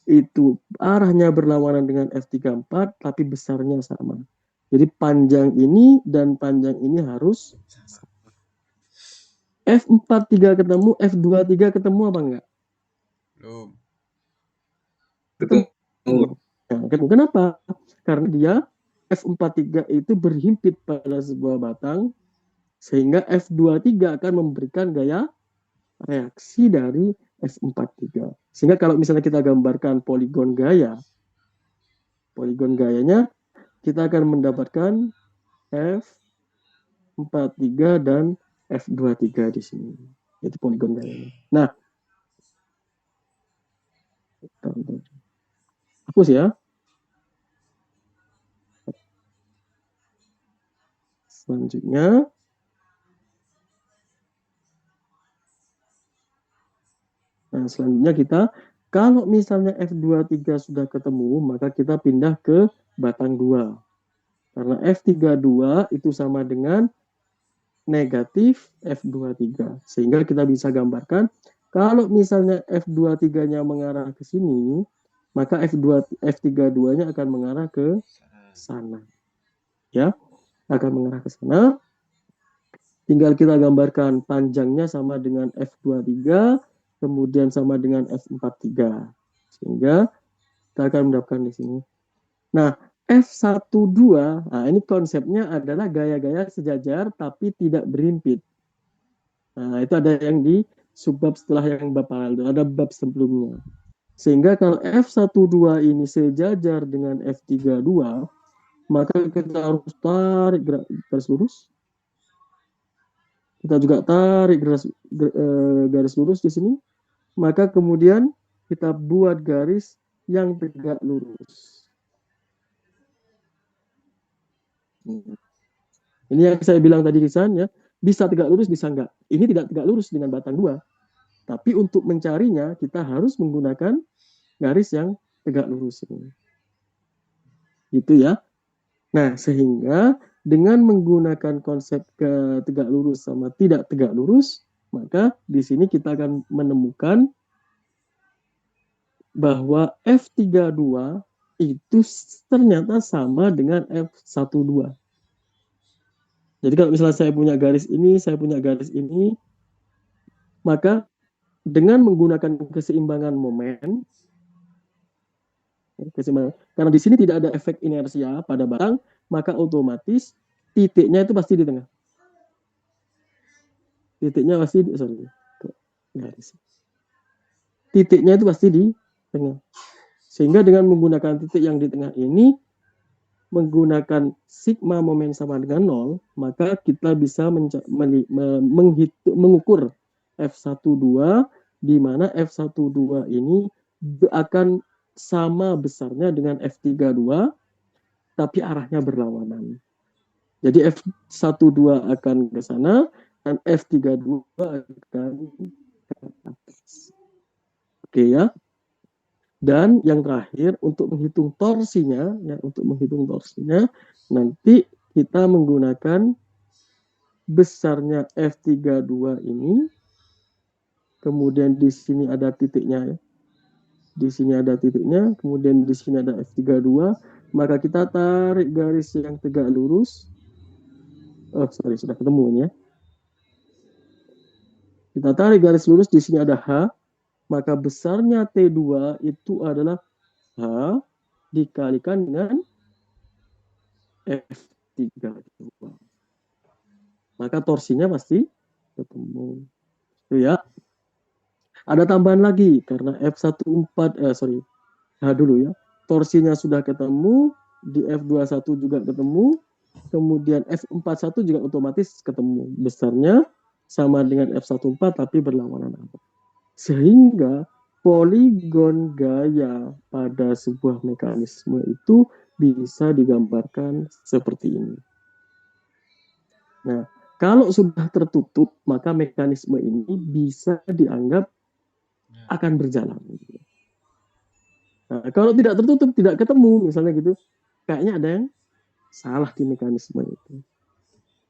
itu arahnya berlawanan dengan F34 tapi besarnya sama. Jadi panjang ini dan panjang ini harus sama. F43 ketemu, F23 ketemu apa enggak? Belum. Ketemu. Nah, kenapa? Karena dia F43 itu berhimpit pada sebuah batang, sehingga F23 akan memberikan gaya reaksi dari F43. Sehingga kalau misalnya kita gambarkan poligon gayanya kita akan mendapatkan F43 dan F23 di sini. Itu poligon gayanya. Nah, hapus ya. Selanjutnya, kita, kalau misalnya F23 sudah ketemu, maka kita pindah ke batang 2. Karena F32 itu sama dengan negatif F23. Sehingga kita bisa gambarkan, kalau misalnya F23-nya mengarah ke sini, maka F32-nya akan mengarah ke sana. Ya, akan mengarah ke sana. Tinggal kita gambarkan panjangnya sama dengan F23, kemudian sama dengan F43. Sehingga kita akan mendapatkan di sini. Nah, F12, nah ini konsepnya adalah gaya-gaya sejajar tapi tidak berhimpit. Nah, itu ada yang di subbab setelah yang bab paralel, ada bab sebelumnya. Sehingga kalau F12 ini sejajar dengan F32, maka kita harus tarik garis lurus. Kita juga tarik garis lurus di sini. Maka kemudian kita buat garis yang tegak lurus. Ini yang saya bilang tadi Kisan, ya, bisa tegak lurus, bisa enggak. Ini tidak tegak lurus dengan batang 2. Tapi untuk mencarinya, kita harus menggunakan garis yang tegak lurus ini. Gitu ya. Nah, sehingga dengan menggunakan konsep tegak lurus sama tidak tegak lurus, maka di sini kita akan menemukan bahwa F32 itu ternyata sama dengan F12. Jadi kalau misalnya saya punya garis ini, saya punya garis ini, maka dengan menggunakan keseimbangan momen, karena di sini tidak ada efek inersia pada batang, maka otomatis titiknya itu pasti di tengah. Titiknya pasti titiknya itu pasti di tengah. Sehingga dengan menggunakan titik yang di tengah ini, menggunakan sigma momen sama dengan 0, maka kita bisa mengukur F12, di mana F12 ini akan sama besarnya dengan F32, tapi arahnya berlawanan. Jadi F12 akan ke sana, dan F32 akan ke atas. Oke ya. Dan yang terakhir, untuk menghitung torsinya, nanti kita menggunakan besarnya F32 ini, kemudian di sini ada titiknya, ya. Di sini ada titiknya, kemudian di sini ada F32, maka kita tarik garis yang tegak lurus. Sudah ketemu ini ya. Kita tarik garis lurus, di sini ada H, maka besarnya T2 itu adalah H dikalikan dengan F32. Maka torsinya pasti ketemu. Itu ya. Ada tambahan lagi, karena H dulu ya. Torsinya sudah ketemu, di F21 juga ketemu, kemudian F41 juga otomatis ketemu. Besarnya sama dengan F14 tapi berlawanan. Sehingga poligon gaya pada sebuah mekanisme itu bisa digambarkan seperti ini. Nah, kalau sudah tertutup, maka mekanisme ini bisa dianggap akan berjalan. Nah, kalau tidak tertutup, tidak ketemu, misalnya gitu, kayaknya ada yang salah di mekanisme itu.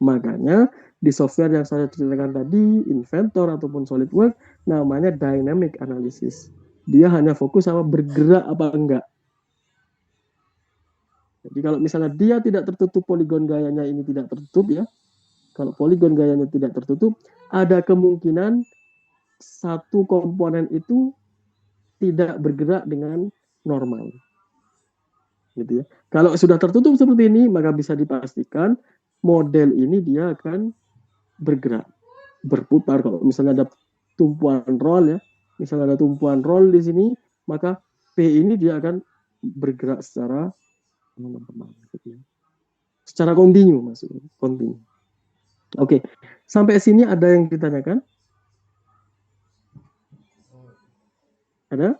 Makanya di software yang saya ceritakan tadi, Inventor ataupun SolidWorks, namanya dynamic analysis. Dia hanya fokus sama bergerak apa enggak. Jadi kalau misalnya dia tidak tertutup, poligon gayanya ini tidak tertutup ya. Kalau poligon gayanya tidak tertutup, ada kemungkinan satu komponen itu tidak bergerak dengan normal. gitu ya. Kalau sudah tertutup seperti ini, maka bisa dipastikan model ini dia akan bergerak, berputar. Kalau misalnya ada tumpuan roll ya, misalnya ada tumpuan roll di sini, maka P ini dia akan bergerak secara kontinu, maksudnya kontinu. Oke, sampai sini ada yang ditanyakan? Ada?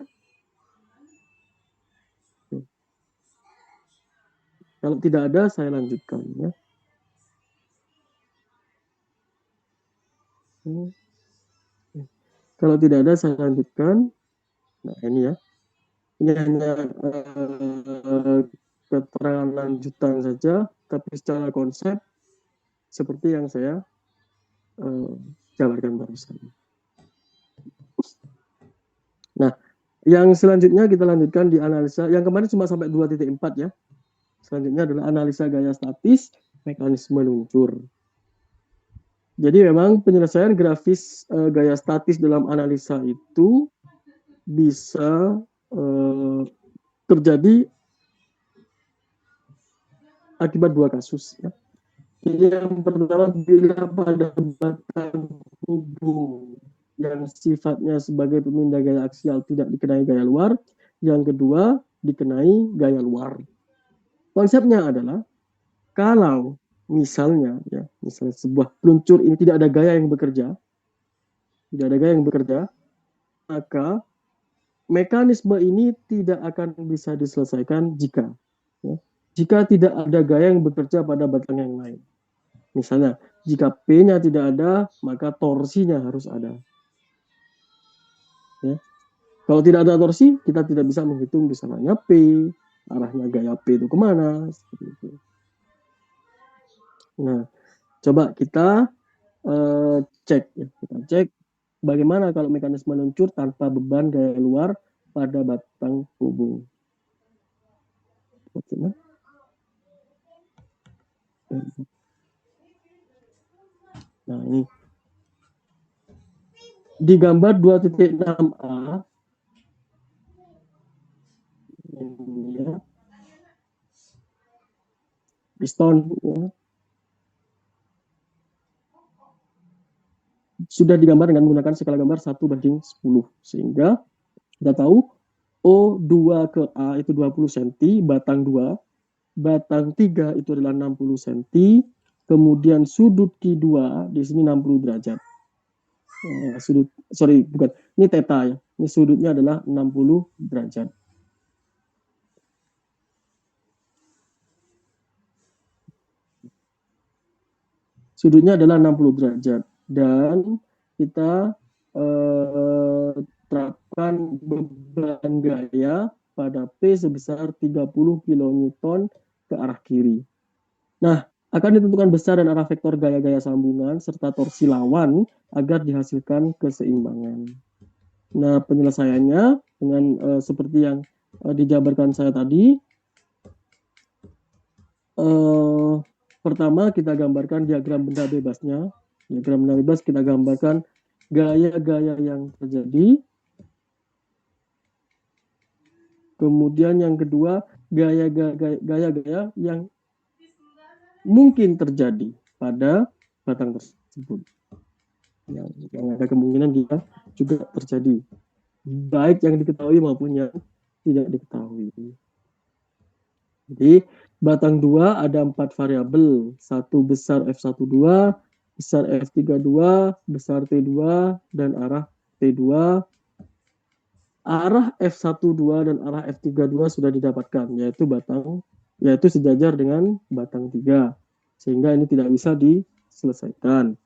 Kalau tidak ada, saya lanjutkan ya. Kalau tidak ada, saya lanjutkan. Nah, ini ya. Ini hanya keterangan lanjutan saja, tapi secara konsep seperti yang saya jabarkan barusan. Nah, yang selanjutnya kita lanjutkan di analisa. Yang kemarin cuma sampai 2.4 ya. Selanjutnya adalah analisa gaya statis, mekanisme luncur. Jadi memang penyelesaian grafis gaya statis dalam analisa itu bisa terjadi akibat dua kasus ya. Yang pertama, bila pada batang hubung yang sifatnya sebagai pemindah gaya aksial tidak dikenai gaya luar, yang kedua dikenai gaya luar. Konsepnya adalah kalau misalnya sebuah peluncur ini tidak ada gaya yang bekerja, maka mekanisme ini tidak akan bisa diselesaikan jika tidak ada gaya yang bekerja pada batang yang lain. Misalnya, jika P-nya tidak ada, maka torsinya harus ada. Ya. Kalau tidak ada torsi, kita tidak bisa menghitung besarannya P, arahnya gaya P itu kemana. Seperti itu. Nah, coba kita cek. Ya. Kita cek bagaimana kalau mekanisme luncur tanpa beban gaya luar pada batang hubung. Nah, ini di gambar 2.6a ini ya, piston ya, sudah digambar dengan menggunakan skala gambar 1/10 sehingga kita tahu O2 ke A itu 20 cm, batang 2, batang 3 itu adalah 60 cm, kemudian sudut Q2 di sini 60 derajat. Ini theta ya. Ini sudutnya adalah 60 derajat. Sudutnya adalah 60 derajat dan kita terapkan beban gaya pada P sebesar 30 kN ke arah kiri. Nah, akan ditentukan besar dan arah vektor gaya-gaya sambungan serta torsi lawan agar dihasilkan keseimbangan. Nah, penyelesaiannya dengan seperti yang dijabarkan saya tadi. Pertama, kita gambarkan diagram benda bebasnya. Diagram benda bebas kita gambarkan gaya-gaya yang terjadi. Kemudian yang kedua, gaya-gaya yang mungkin terjadi pada batang tersebut. Yang ada kemungkinan dia juga terjadi. Baik yang diketahui maupun yang tidak diketahui. Jadi, batang 2 ada 4 variabel. 1 besar F12, besar F32, besar T2, dan arah T2. Arah F12 dan arah F32 sudah didapatkan, yaitu sejajar dengan batang 3. Sehingga ini tidak bisa diselesaikan.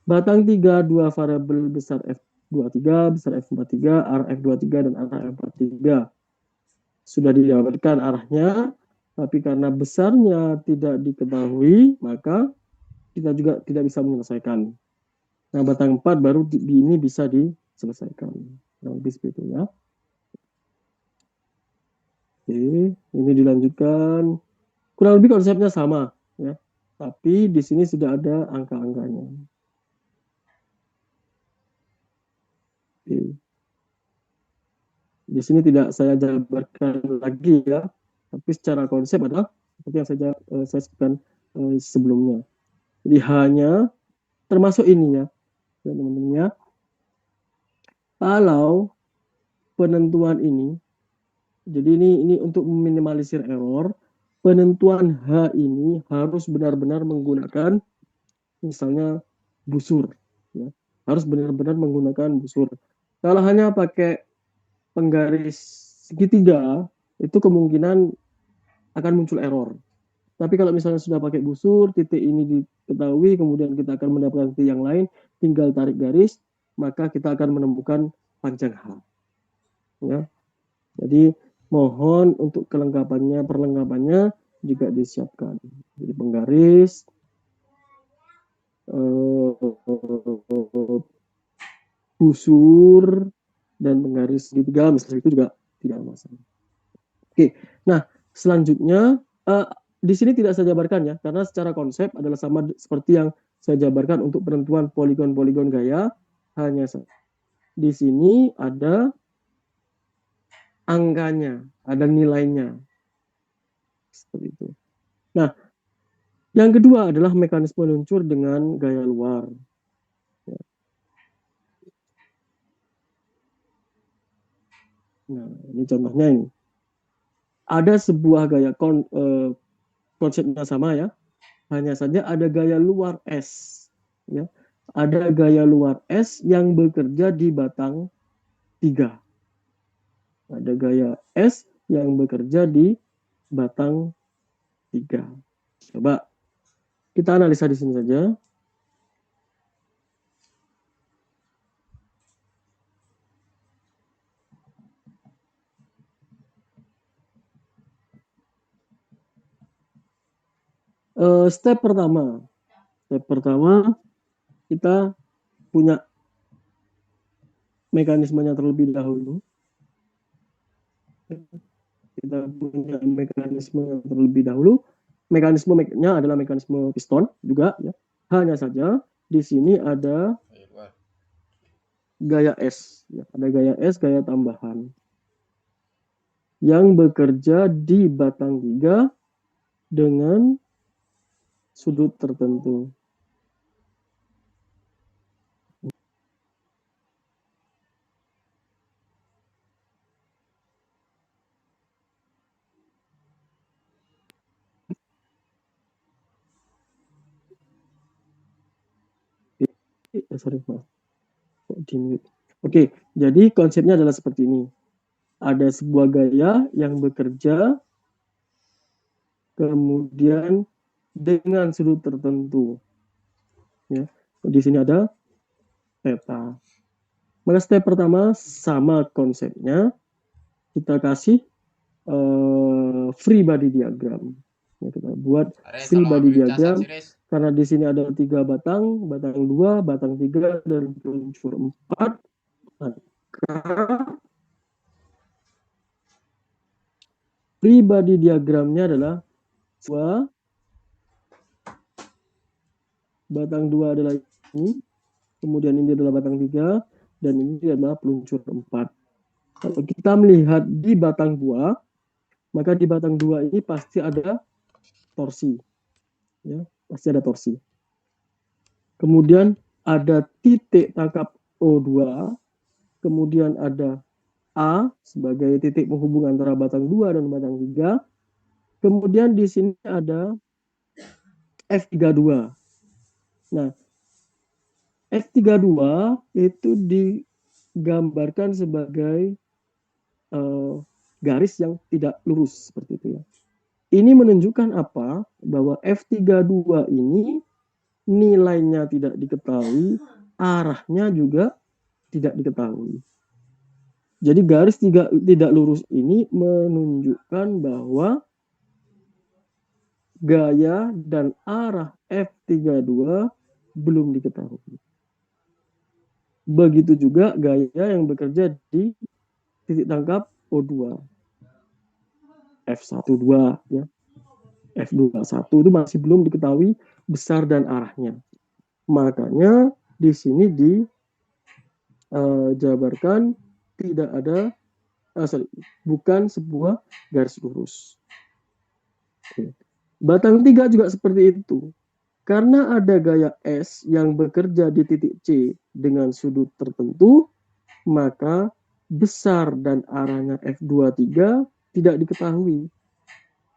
Batang 3, 2 variabel besar F23, besar F43, arah F23, dan arah F43. Sudah didapatkan arahnya, tapi karena besarnya tidak diketahui, maka kita juga tidak bisa menyelesaikan. Nah, batang 4 baru ini bisa diselesaikan. Nah, lebih seperti itu ya. Oke, ini dilanjutkan. Kurang lebih konsepnya sama ya. Tapi di sini sudah ada angka-angkanya. Oke. Di sini tidak saya jabarkan lagi ya. Tapi secara konsep adalah seperti yang saya sebutkan sebelumnya. Jadi hanya termasuk ini ya, teman-teman ya. Kalau penentuan ini, jadi ini untuk meminimalisir error, penentuan H ini harus benar-benar menggunakan misalnya busur, ya. Harus benar-benar menggunakan busur. Kalau hanya pakai penggaris segitiga, itu kemungkinan akan muncul error. Tapi kalau misalnya sudah pakai busur, titik ini diketahui, kemudian kita akan mendapatkan titik yang lain, tinggal tarik garis, maka kita akan menemukan panjang H. Ya. Jadi mohon untuk perlengkapannya juga disiapkan. Jadi penggaris, busur, dan penggaris segitiga, misalnya itu juga tidak masalah. Oke, nah selanjutnya di sini tidak saya jabarkan ya, karena secara konsep adalah sama seperti yang saya jabarkan untuk penentuan poligon-poligon gaya, hanya di sini ada angkanya, ada nilainya. Seperti itu. Nah, yang kedua adalah mekanisme luncur dengan gaya luar. Nah, ini contohnya ini. Ada sebuah gaya konsepnya sama ya, hanya saja ada gaya luar S. Ya. Ada gaya luar S yang bekerja di batang 3. Ada gaya S yang bekerja di batang 3. Coba kita analisa di sini saja. Step pertama kita punya mekanismenya terlebih dahulu. Kita punya mekanisme terlebih dahulu. Mekanismenya adalah mekanisme piston juga ya. Hanya saja di sini ada gaya S, ya. Ada gaya S, gaya tambahan yang bekerja di batang 3 dengan sudut tertentu. Oke, jadi konsepnya adalah seperti ini. Ada sebuah gaya yang bekerja kemudian dengan sudut tertentu. Ya, di sini ada theta. Maka step pertama sama konsepnya, kita kasih free body diagram. Ya, kita buat free body diagram karena di sini ada 3 batang 2, batang 3 dan peluncur 4. Maka free body diagramnya adalah batang 2 adalah ini, kemudian ini adalah batang 3, dan ini adalah peluncur 4. Kalau kita melihat di batang 2, maka di batang 2 ini pasti ada torsi. Ya, pasti ada torsi. Kemudian ada titik tangkap O2, kemudian ada A sebagai titik penghubung antara batang 2 dan batang 3. Kemudian di sini ada F32. Nah, F32 itu digambarkan sebagai garis yang tidak lurus seperti itu ya. Ini menunjukkan apa? Bahwa F32 ini nilainya tidak diketahui, arahnya juga tidak diketahui. Jadi garis tidak lurus ini menunjukkan bahwa gaya dan arah F32 belum diketahui. Begitu juga gaya yang bekerja di titik tangkap O2. F12 ya. F21 itu masih belum diketahui besar dan arahnya. Makanya di sini dijabarkan tidak ada bukan sebuah garis lurus. Batang 3 juga seperti itu. Karena ada gaya S yang bekerja di titik C dengan sudut tertentu, maka besar dan arahnya F23 tidak diketahui.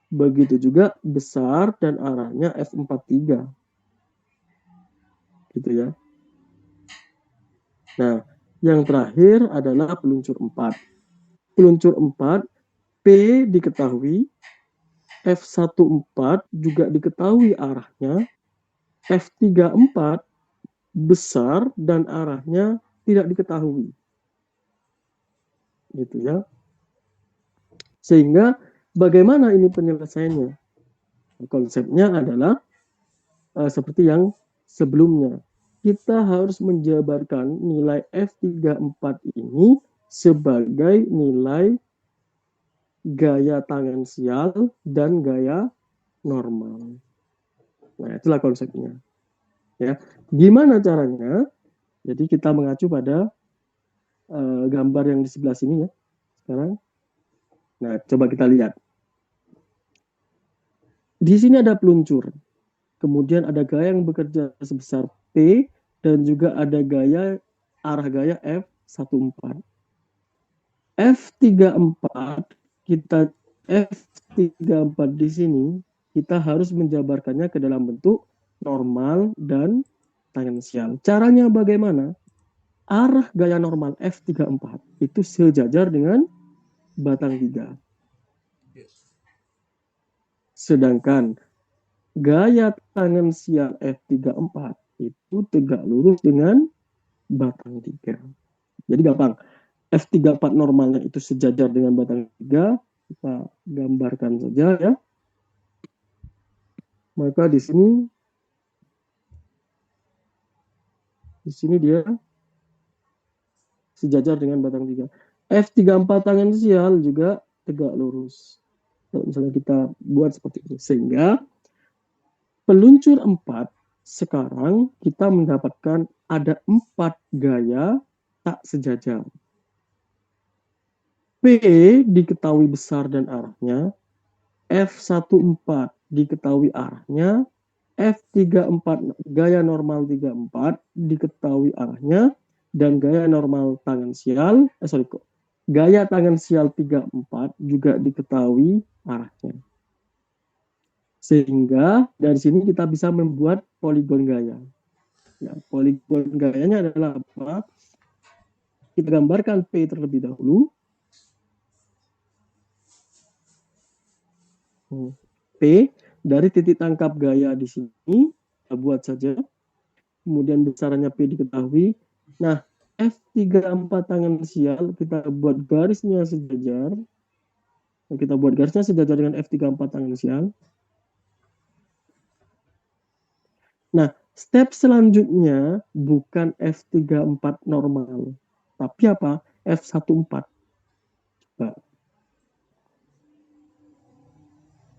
Begitu juga besar dan arahnya F43. Gitu ya. Nah, yang terakhir adalah peluncur 4. Peluncur 4, P diketahui, F14 juga diketahui arahnya, F34 besar dan arahnya tidak diketahui. Gitu ya. Sehingga bagaimana ini penyelesaiannya? Konsepnya adalah seperti yang sebelumnya. Kita harus menjabarkan nilai F34 ini sebagai nilai gaya tangensial dan gaya normal. Nah, itulah konsepnya. Ya, gimana caranya? Jadi kita mengacu pada gambar yang di sebelah sini ya. Sekarang, nah coba kita lihat. Di sini ada peluncur, kemudian ada gaya yang bekerja sebesar P dan juga ada gaya arah gaya F14. F34 kita F34 di sini kita harus menjabarkannya ke dalam bentuk normal dan tangensial. Caranya bagaimana? Arah gaya normal F34 itu sejajar dengan batang 3. Sedangkan gaya tangensial F34 itu tegak lurus dengan batang 3. Jadi gampang. F34 normalnya itu sejajar dengan batang 3. Kita gambarkan saja ya. Maka di sini dia sejajar dengan batang 3. F34 tangensial juga tegak lurus. Kalau misalnya kita buat seperti ini. Sehingga peluncur 4 sekarang kita mendapatkan ada 4 gaya tak sejajar. P diketahui besar dan arahnya, F14 diketahui arahnya, F34 gaya normal 34 diketahui arahnya, dan gaya normal tangensial, gaya tangensial 34 juga diketahui arahnya. Sehingga dari sini kita bisa membuat poligon gaya. Ya, poligon gayanya adalah apa? Kita gambarkan P terlebih dahulu. P dari titik tangkap gaya di sini, kita buat saja. Kemudian besarannya P diketahui. Nah, F34 tangensial kita buat garisnya sejajar. Kita buat garisnya sejajar dengan F34 tangensial. Nah, step selanjutnya bukan F34 normal, tapi apa? F14. Coba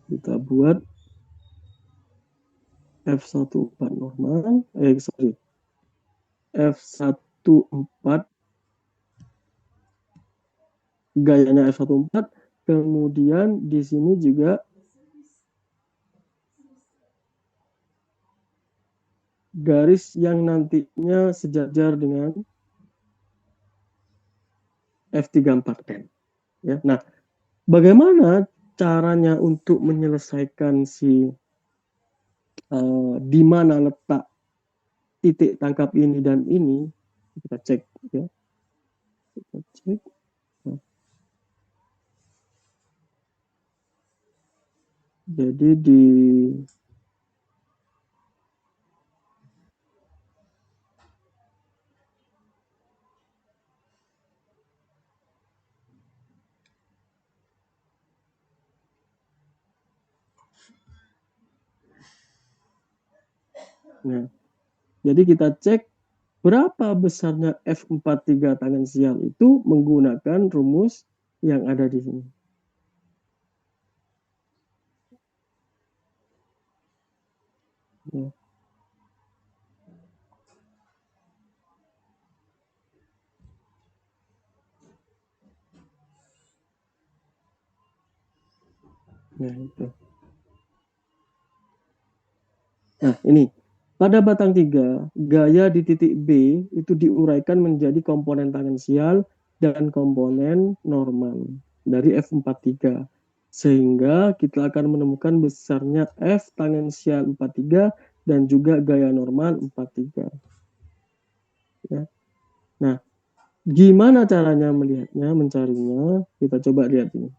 kita buat F14 normal, F14 gayanya F14, kemudian di sini juga garis yang nantinya sejajar dengan F34N. Ya. Nah, bagaimana caranya untuk menyelesaikan di mana letak titik tangkap ini dan ini? Kita cek ya. Kita cek. Nah, jadi nah, jadi kita cek berapa besarnya F43 tangensial itu menggunakan rumus yang ada di sini. Ya. Nah, itu. Nah, ini. Pada batang 3, gaya di titik B itu diuraikan menjadi komponen tangensial dan komponen normal dari F43. Sehingga kita akan menemukan besarnya F tangensial 43 dan juga gaya normal 43. Ya. Nah, gimana caranya melihatnya, mencarinya? Kita coba lihat ini.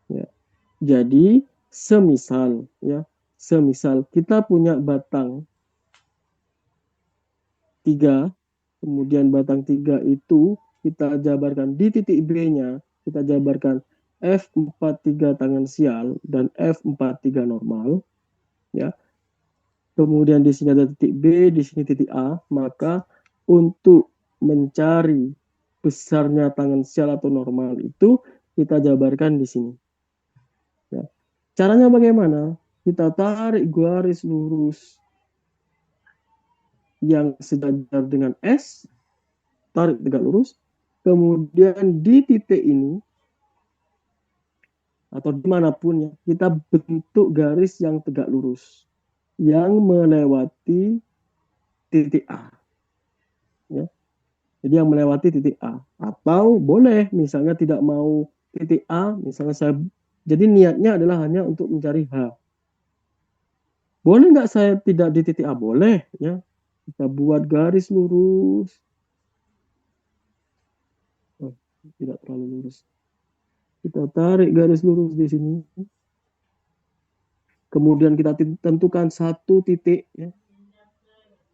Ya. Jadi, semisal kita punya batang 3, kemudian batang 3 itu kita jabarkan di titik B-nya, kita jabarkan F43 tangensial dan F43 normal, ya. Kemudian di sini ada titik B, di sini titik A, maka untuk mencari besarnya tangensial atau normal itu kita jabarkan di sini. Ya. Caranya bagaimana? Kita tarik garis lurus yang sejajar dengan S, tarik tegak lurus, kemudian di titik ini atau dimanapun ya, kita bentuk garis yang tegak lurus yang melewati titik A. Ya. Jadi yang melewati titik A. Atau boleh misalnya tidak mau titik A, misalnya jadi niatnya adalah hanya untuk mencari H. Boleh nggak saya tidak di titik A? Boleh ya. Kita buat garis lurus. Oh, tidak terlalu lurus. Kita tarik garis lurus di sini. Kemudian kita tentukan satu titik ya.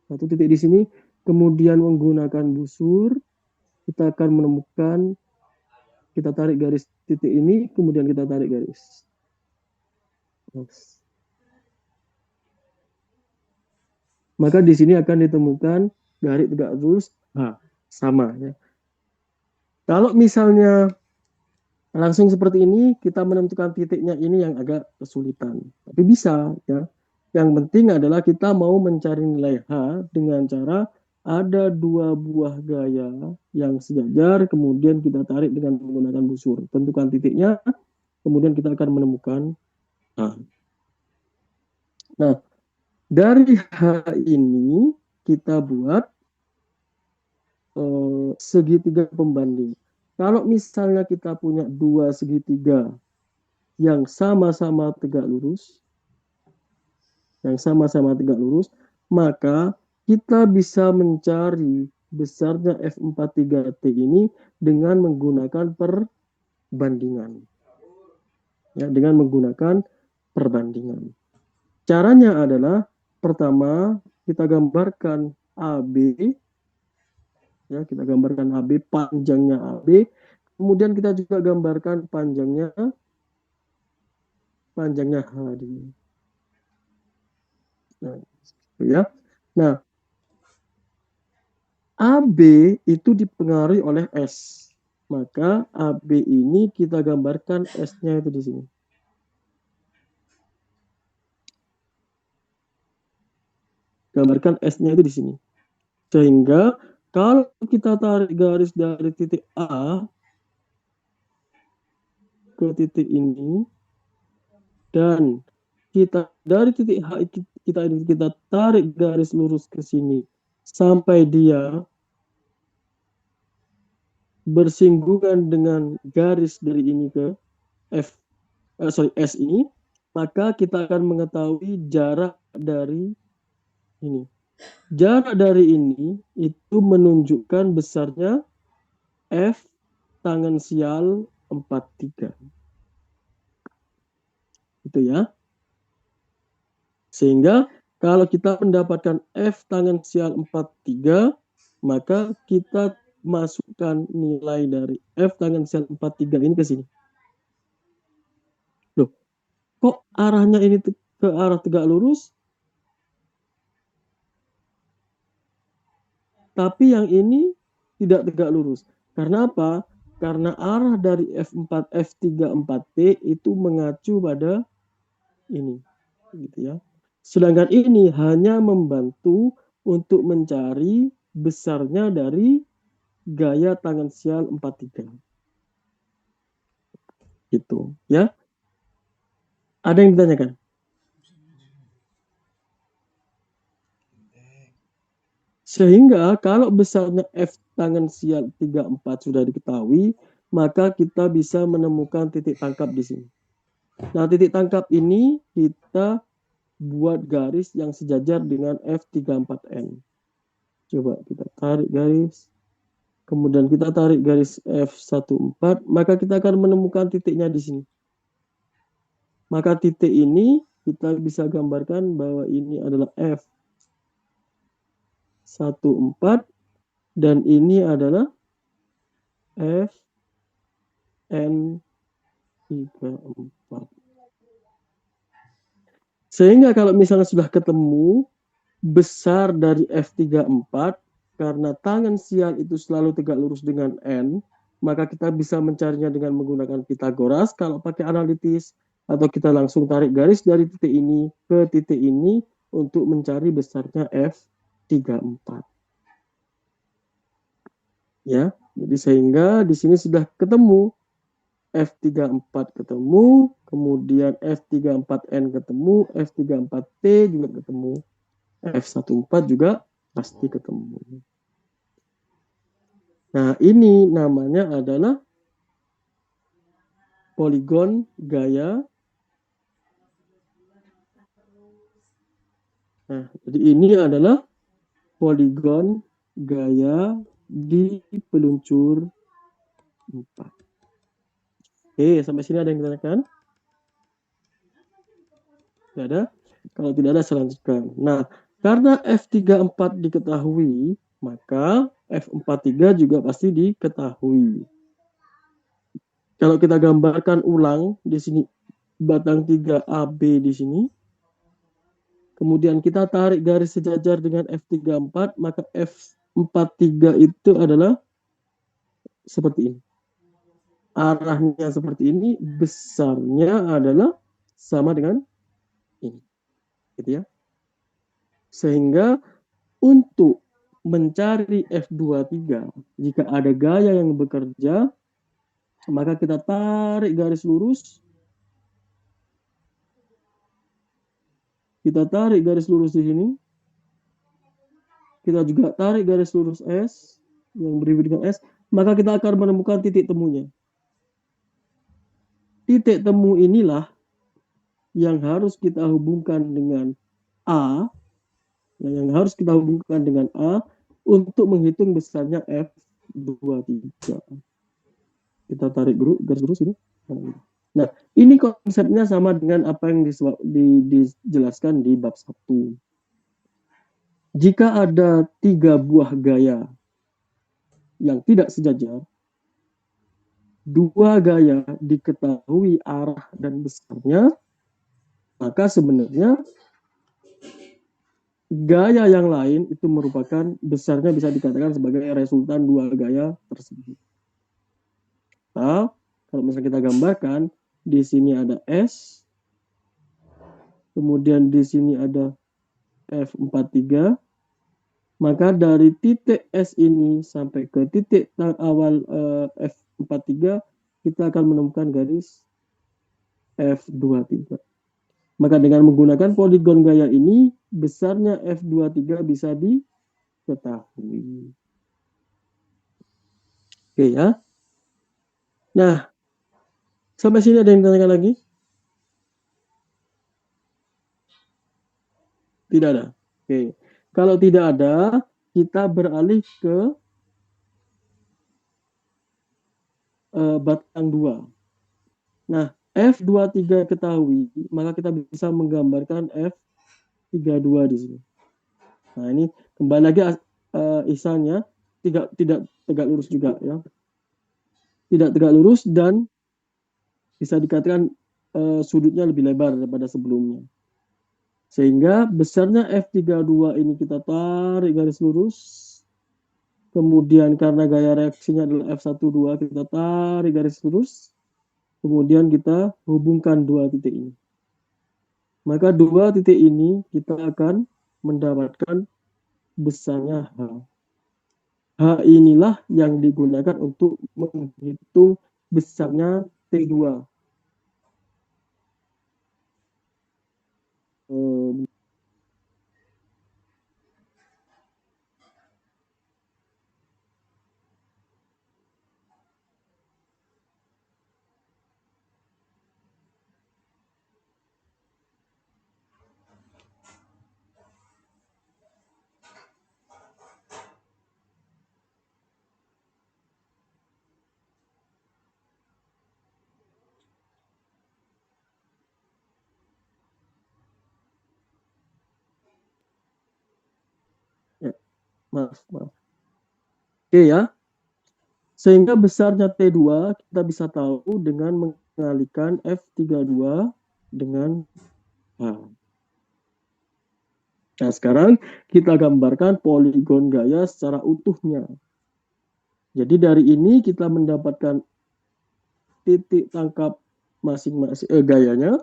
Satu titik di sini. Kemudian menggunakan busur kita akan menemukan, kita tarik garis titik ini, kemudian kita tarik garis. Maka di sini akan ditemukan garis tegak lurus sama ya. Kalau misalnya langsung seperti ini, kita menentukan titiknya ini yang agak kesulitan. Tapi bisa ya. Yang penting adalah kita mau mencari nilai H dengan cara ada dua buah gaya yang sejajar, kemudian kita tarik dengan menggunakan busur. Tentukan titiknya, kemudian kita akan menemukan H. Nah, dari H ini kita buat segitiga pembanding. Kalau misalnya kita punya dua segitiga yang sama-sama tegak lurus, maka kita bisa mencari besarnya F43T ini dengan menggunakan perbandingan. Ya, dengan menggunakan perbandingan. Caranya adalah pertama kita gambarkan AB, ya kita gambarkan AB, panjangnya AB, kemudian kita juga gambarkan panjangnya H di. Nah, ya. Nah, AB itu dipengaruhi oleh S. Maka AB ini kita gambarkan S-nya itu di sini. Gambarkan S-nya itu di sini. Sehingga kalau kita tarik garis dari titik A ke titik ini dan kita dari titik H kita tarik garis lurus ke sini sampai dia bersinggungan dengan garis dari ini ke S ini, maka kita akan mengetahui jarak dari ini. Jarak dari ini itu menunjukkan besarnya F tangensial 43. Itu ya. Sehingga kalau kita mendapatkan F tangensial 43, maka kita masukkan nilai dari F tangensial 43 ini ke sini. Loh, kok arahnya ini ke arah tegak lurus? Tapi yang ini tidak tegak lurus. Karena apa? Karena arah dari F34T itu mengacu pada ini. Gitu ya. Sedangkan ini hanya membantu untuk mencari besarnya dari gaya tangensial 43. Gitu ya. Ada yang ditanyakan? Sehingga kalau besarnya F tangen sial 34 sudah diketahui, maka kita bisa menemukan titik tangkap di sini. Nah, titik tangkap ini kita buat garis yang sejajar dengan F34N. Coba kita tarik garis. Kemudian kita tarik garis F14, maka kita akan menemukan titiknya di sini. Maka titik ini kita bisa gambarkan bahwa ini adalah F14 dan ini adalah FN34. Sehingga kalau misalnya sudah ketemu besar dari F34, karena tangen sial itu selalu tegak lurus dengan N, maka kita bisa mencarinya dengan menggunakan Pitagoras kalau pakai analitis, atau kita langsung tarik garis dari titik ini ke titik ini untuk mencari besarnya F34. Ya, jadi sehingga di sini sudah ketemu F34 ketemu, kemudian F34N ketemu, F34T juga ketemu, F14 juga pasti ketemu. Nah, ini namanya adalah poligon gaya. Nah, jadi ini adalah poligon gaya di peluncur 4. Oke, sampai sini ada yang ditanyakan? Tidak ada? Kalau tidak ada, saya lanjutkan. Nah, karena F34 diketahui, maka F43 juga pasti diketahui. Kalau kita gambarkan ulang di sini batang 3 AB di sini, kemudian kita tarik garis sejajar dengan F34, maka F43 itu adalah seperti ini. Arahnya seperti ini, besarnya adalah sama dengan ini. Gitu ya. Sehingga untuk mencari F23, jika ada gaya yang bekerja, maka kita tarik garis lurus. Kita tarik garis lurus di sini. Kita juga tarik garis lurus S, yang beribu dengan S, maka kita akan menemukan titik temunya. Titik temu inilah yang harus kita hubungkan dengan A, yang harus kita hubungkan dengan A untuk menghitung besarnya F23. Kita tarik garis lurus ini. Nah, ini konsepnya sama dengan apa yang dijelaskan di bab 1. Jika ada 3 buah gaya yang tidak sejajar, 2 gaya diketahui arah dan besarnya, maka sebenarnya gaya yang lain itu merupakan besarnya bisa dikatakan sebagai resultan 2 gaya tersebut. Nah, kalau misalnya kita gambarkan, di sini ada S, kemudian di sini ada F43, maka dari titik S ini sampai ke titik awal F43, kita akan menemukan garis F23. Maka dengan menggunakan poligon gaya ini, besarnya F23 bisa diketahui. Oke ya. Nah, sampai sini ada yang ditanyakan lagi? Tidak ada. Oke. Kalau tidak ada, kita beralih ke batang 2. Nah, F23 ketahui, maka kita bisa menggambarkan F32 di sini. Nah, ini kembali lagi isanya tidak tegak lurus juga ya. Tidak tegak lurus dan bisa dikatakan sudutnya lebih lebar daripada sebelumnya. Sehingga besarnya F32 ini kita tarik garis lurus. Kemudian karena gaya reaksinya adalah F12, kita tarik garis lurus. Kemudian kita hubungkan 2 titik ini. Maka 2 titik ini kita akan mendapatkan besarnya H. H inilah yang digunakan untuk menghitung besarnya T2. maaf. Oke ya. Sehingga besarnya T2 kita bisa tahu dengan mengalihkan F32 dengan H. Nah, sekarang kita gambarkan poligon gaya secara utuhnya. Jadi dari ini kita mendapatkan titik tangkap masing-masing gayanya,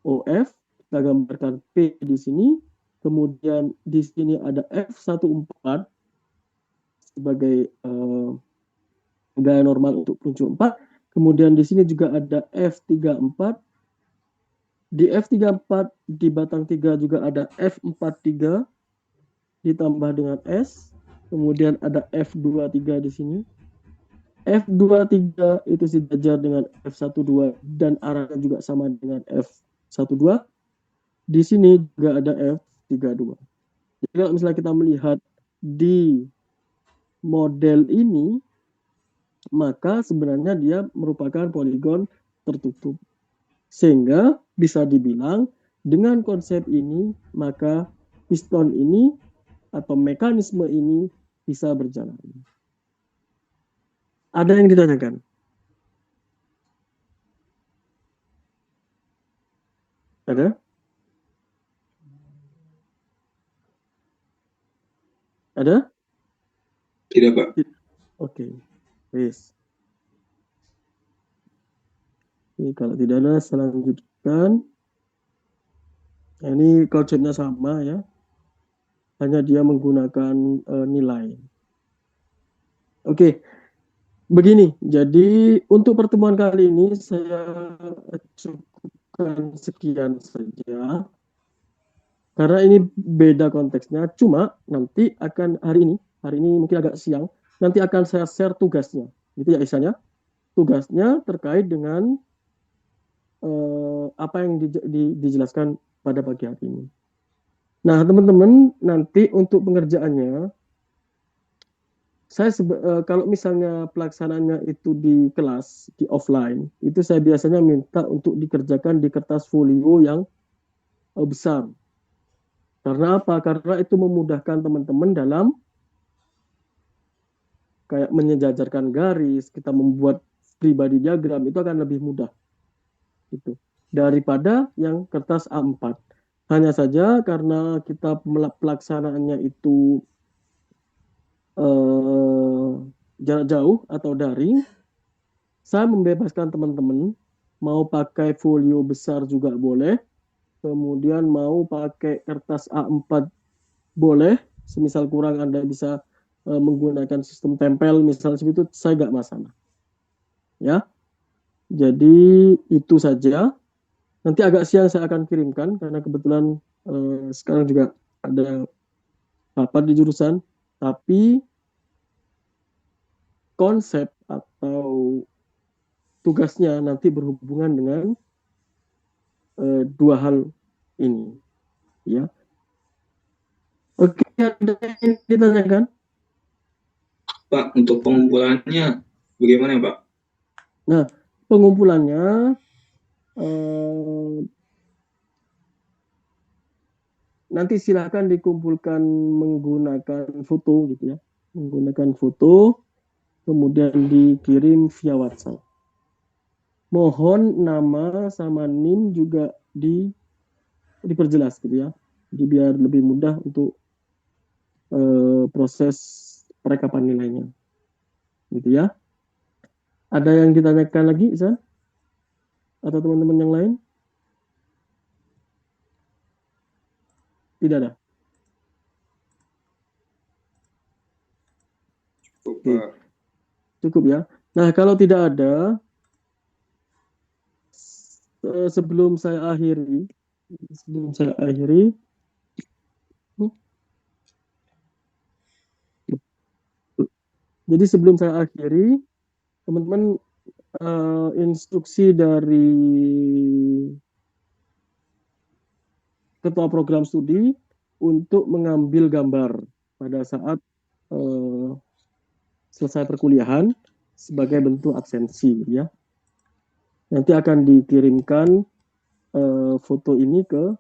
OF, kita gambarkan P di sini, kemudian di sini ada F14 sebagai gaya normal untuk peluncur 4. Kemudian di sini juga ada F34. Di F34 di batang 3 juga ada F43 ditambah dengan S. Kemudian ada F23 di sini. F23 itu sejajar dengan F12 dan arahnya juga sama dengan F12. Di sini juga ada F32. Jadi kalau misalnya kita melihat di model ini, maka sebenarnya dia merupakan poligon tertutup. Sehingga bisa dibilang dengan konsep ini, maka piston ini atau mekanisme ini bisa berjalan. Ada yang ditanyakan? Ada? Ada? Tidak, Pak. Oke. Yes. Ini kalau tidak ada, saya lanjutkan. Nah, ini konsepnya sama ya. Hanya dia menggunakan nilai. Oke. Begini, jadi untuk pertemuan kali ini saya cukupkan sekian saja. Karena ini beda konteksnya, cuma nanti akan hari ini mungkin agak siang, nanti akan saya share tugasnya. Gitu ya Isanya. Tugasnya terkait dengan apa yang dijelaskan pada pagi hari ini. Nah, teman-teman, nanti untuk pengerjaannya, saya kalau misalnya pelaksanaannya itu di kelas, di offline, itu saya biasanya minta untuk dikerjakan di kertas folio yang besar. Karena apa? Karena itu memudahkan teman-teman dalam kayak menyejajarkan garis, kita membuat pribadi diagram, itu akan lebih mudah. Gitu. Daripada yang kertas A4. Hanya saja karena kita pelaksanaannya itu jarak jauh atau daring, saya membebaskan teman-teman mau pakai folio besar juga boleh, kemudian mau pakai kertas A4 boleh, semisal kurang Anda bisa menggunakan sistem tempel misalnya seperti itu, saya nggak masalah. Ya, jadi itu saja. Nanti agak siang saya akan kirimkan karena kebetulan sekarang juga ada rapat di jurusan, tapi konsep atau tugasnya nanti berhubungan dengan dua hal ini, ya. Oke, ada yang ditanyakan? Pak, untuk pengumpulannya bagaimana, Pak? Nah, pengumpulannya nanti silakan dikumpulkan menggunakan foto gitu ya, menggunakan foto, kemudian dikirim via WhatsApp. Mohon nama sama NIM juga diperjelas gitu ya, jadi biar lebih mudah untuk proses perekapan nilainya, gitu ya. Ada yang ditanyakan lagi, Isa? Atau teman-teman yang lain? Tidak ada. Oke. Cukup ya. Nah, kalau tidak ada, sebelum saya akhiri Sebelum saya akhiri, jadi sebelum saya akhiri, teman-teman, instruksi dari ketua program studi untuk mengambil gambar pada saat selesai perkuliahan sebagai bentuk absensi, ya. Nanti akan dikirimkan foto ini ke